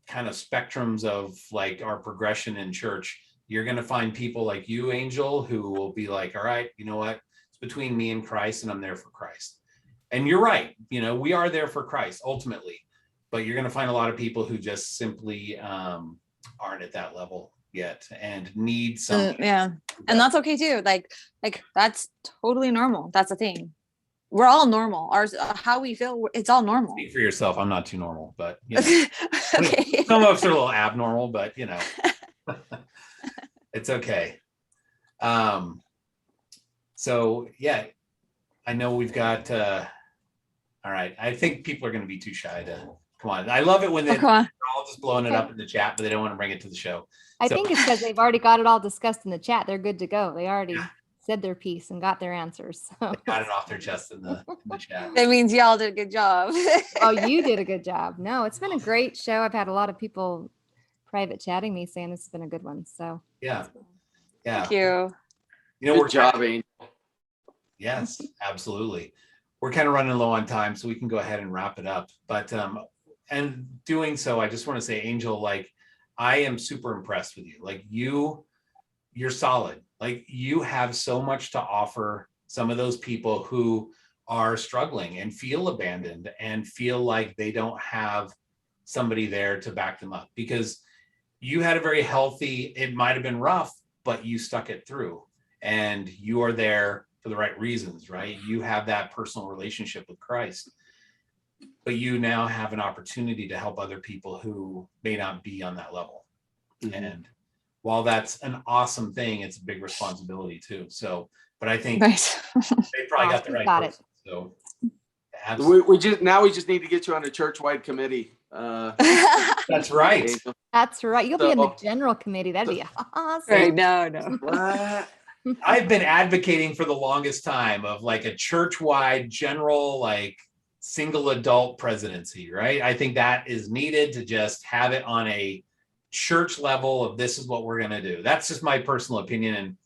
kind of spectrums of like our progression in church, you're going to find people like you, Angel, who will be like, all right, you know what? It's between me and Christ, and I'm there for Christ. And you're right. We are there for Christ ultimately, but you're going to find a lot of people who just simply aren't at that level yet and need something. And that's okay too. Like that's totally normal. That's the thing. We're all normal. How we feel, it's all normal. Speak for yourself. I'm not too normal, but okay. Some of us are a little abnormal, but it's okay. So yeah, I know we've got all right. I think people are going to be too shy to come on. I love it when they're all just blowing it up in the chat, but they don't want to bring it to the show. I think it's because they've already got it all discussed in the chat. They're good to go. They already said their piece and got their answers. So. They got it off their chest in the chat. That means y'all did a good job. Oh, you did a good job. No, it's been a great show. I've had a lot of people private chatting me saying this has been a good one. So yeah. Thank you. Good job, Angel. Yes, absolutely. We're kind of running low on time, so we can go ahead and wrap it up. But and doing so, I just want to say, Angel, like I am super impressed with you. Like you're solid. Like you have so much to offer some of those people who are struggling and feel abandoned and feel like they don't have somebody there to back them up, because you had a very healthy, it might have been rough, but you stuck it through and you are there for the right reasons, right? You have that personal relationship with Christ, but you now have an opportunity to help other people who may not be on that level. Mm-hmm. And while that's an awesome thing, it's a big responsibility too. So, but I think they probably got the right person. So we just need to get you on a church-wide committee. That's right. That's right. You'll be in the general committee. That'd be awesome. Right, no. What? I've been advocating for the longest time of like a church-wide general, like single adult presidency, right? I think that is needed to just have it on a church level of this is what we're going to do. That's just my personal opinion. And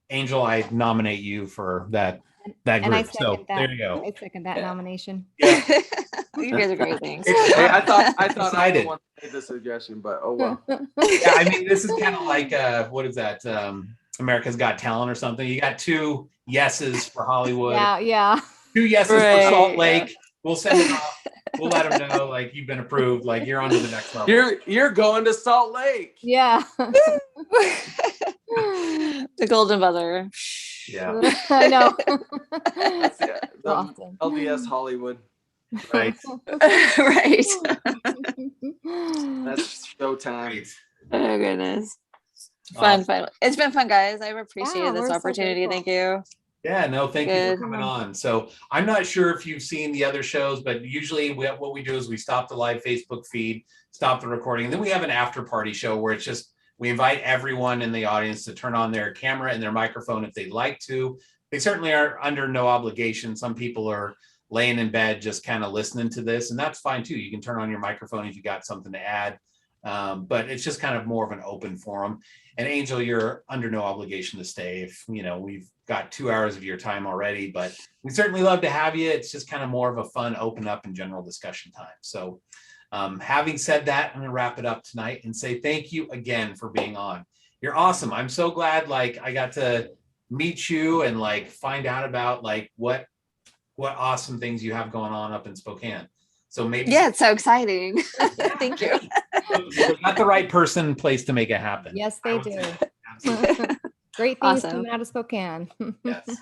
Angel, I nominate you for that group. So there you go. I second that nomination. Yeah. You guys are great. Thanks. Hey, I thought I the one that made the suggestion, but oh well. Yeah, I mean, this is kind of like what is that? America's Got Talent or something. You got 2 yeses for Hollywood. Yeah. 2 yeses for Salt Lake. Yeah. We'll send it off. We'll let them know like you've been approved. Like you're on to the next level. You're going to Salt Lake. Yeah. The golden mother. Yeah. I know. Awesome. LDS Hollywood. Right. Right. That's showtime. Great. Oh goodness. Fun. It's been fun, guys. I've appreciated this opportunity. Thank you. Yeah, no, thank you Good. for coming on. So I'm not sure if you've seen the other shows, but usually what we do is we stop the live Facebook feed, stop the recording, and then we have an after party show where it's just, we invite everyone in the audience to turn on their camera and their microphone if they'd like to. They certainly are under no obligation. Some people are laying in bed just kind of listening to this, and that's fine too. You can turn on your microphone if you got something to add. But it's just kind of more of an open forum. And Angel, you're under no obligation to stay if, we've got 2 hours of your time already, but we certainly love to have you. It's just kind of more of a fun, open up and general discussion time. So having said that, I'm going to wrap it up tonight and say thank you again for being on. You're awesome. I'm so glad I got to meet you and find out about what awesome things you have going on up in Spokane. So maybe. Yeah, it's so exciting. Thank you. They got the right person and place to make it happen. Yes, they do. Absolutely. Great things Awesome. coming out of Spokane. Yes.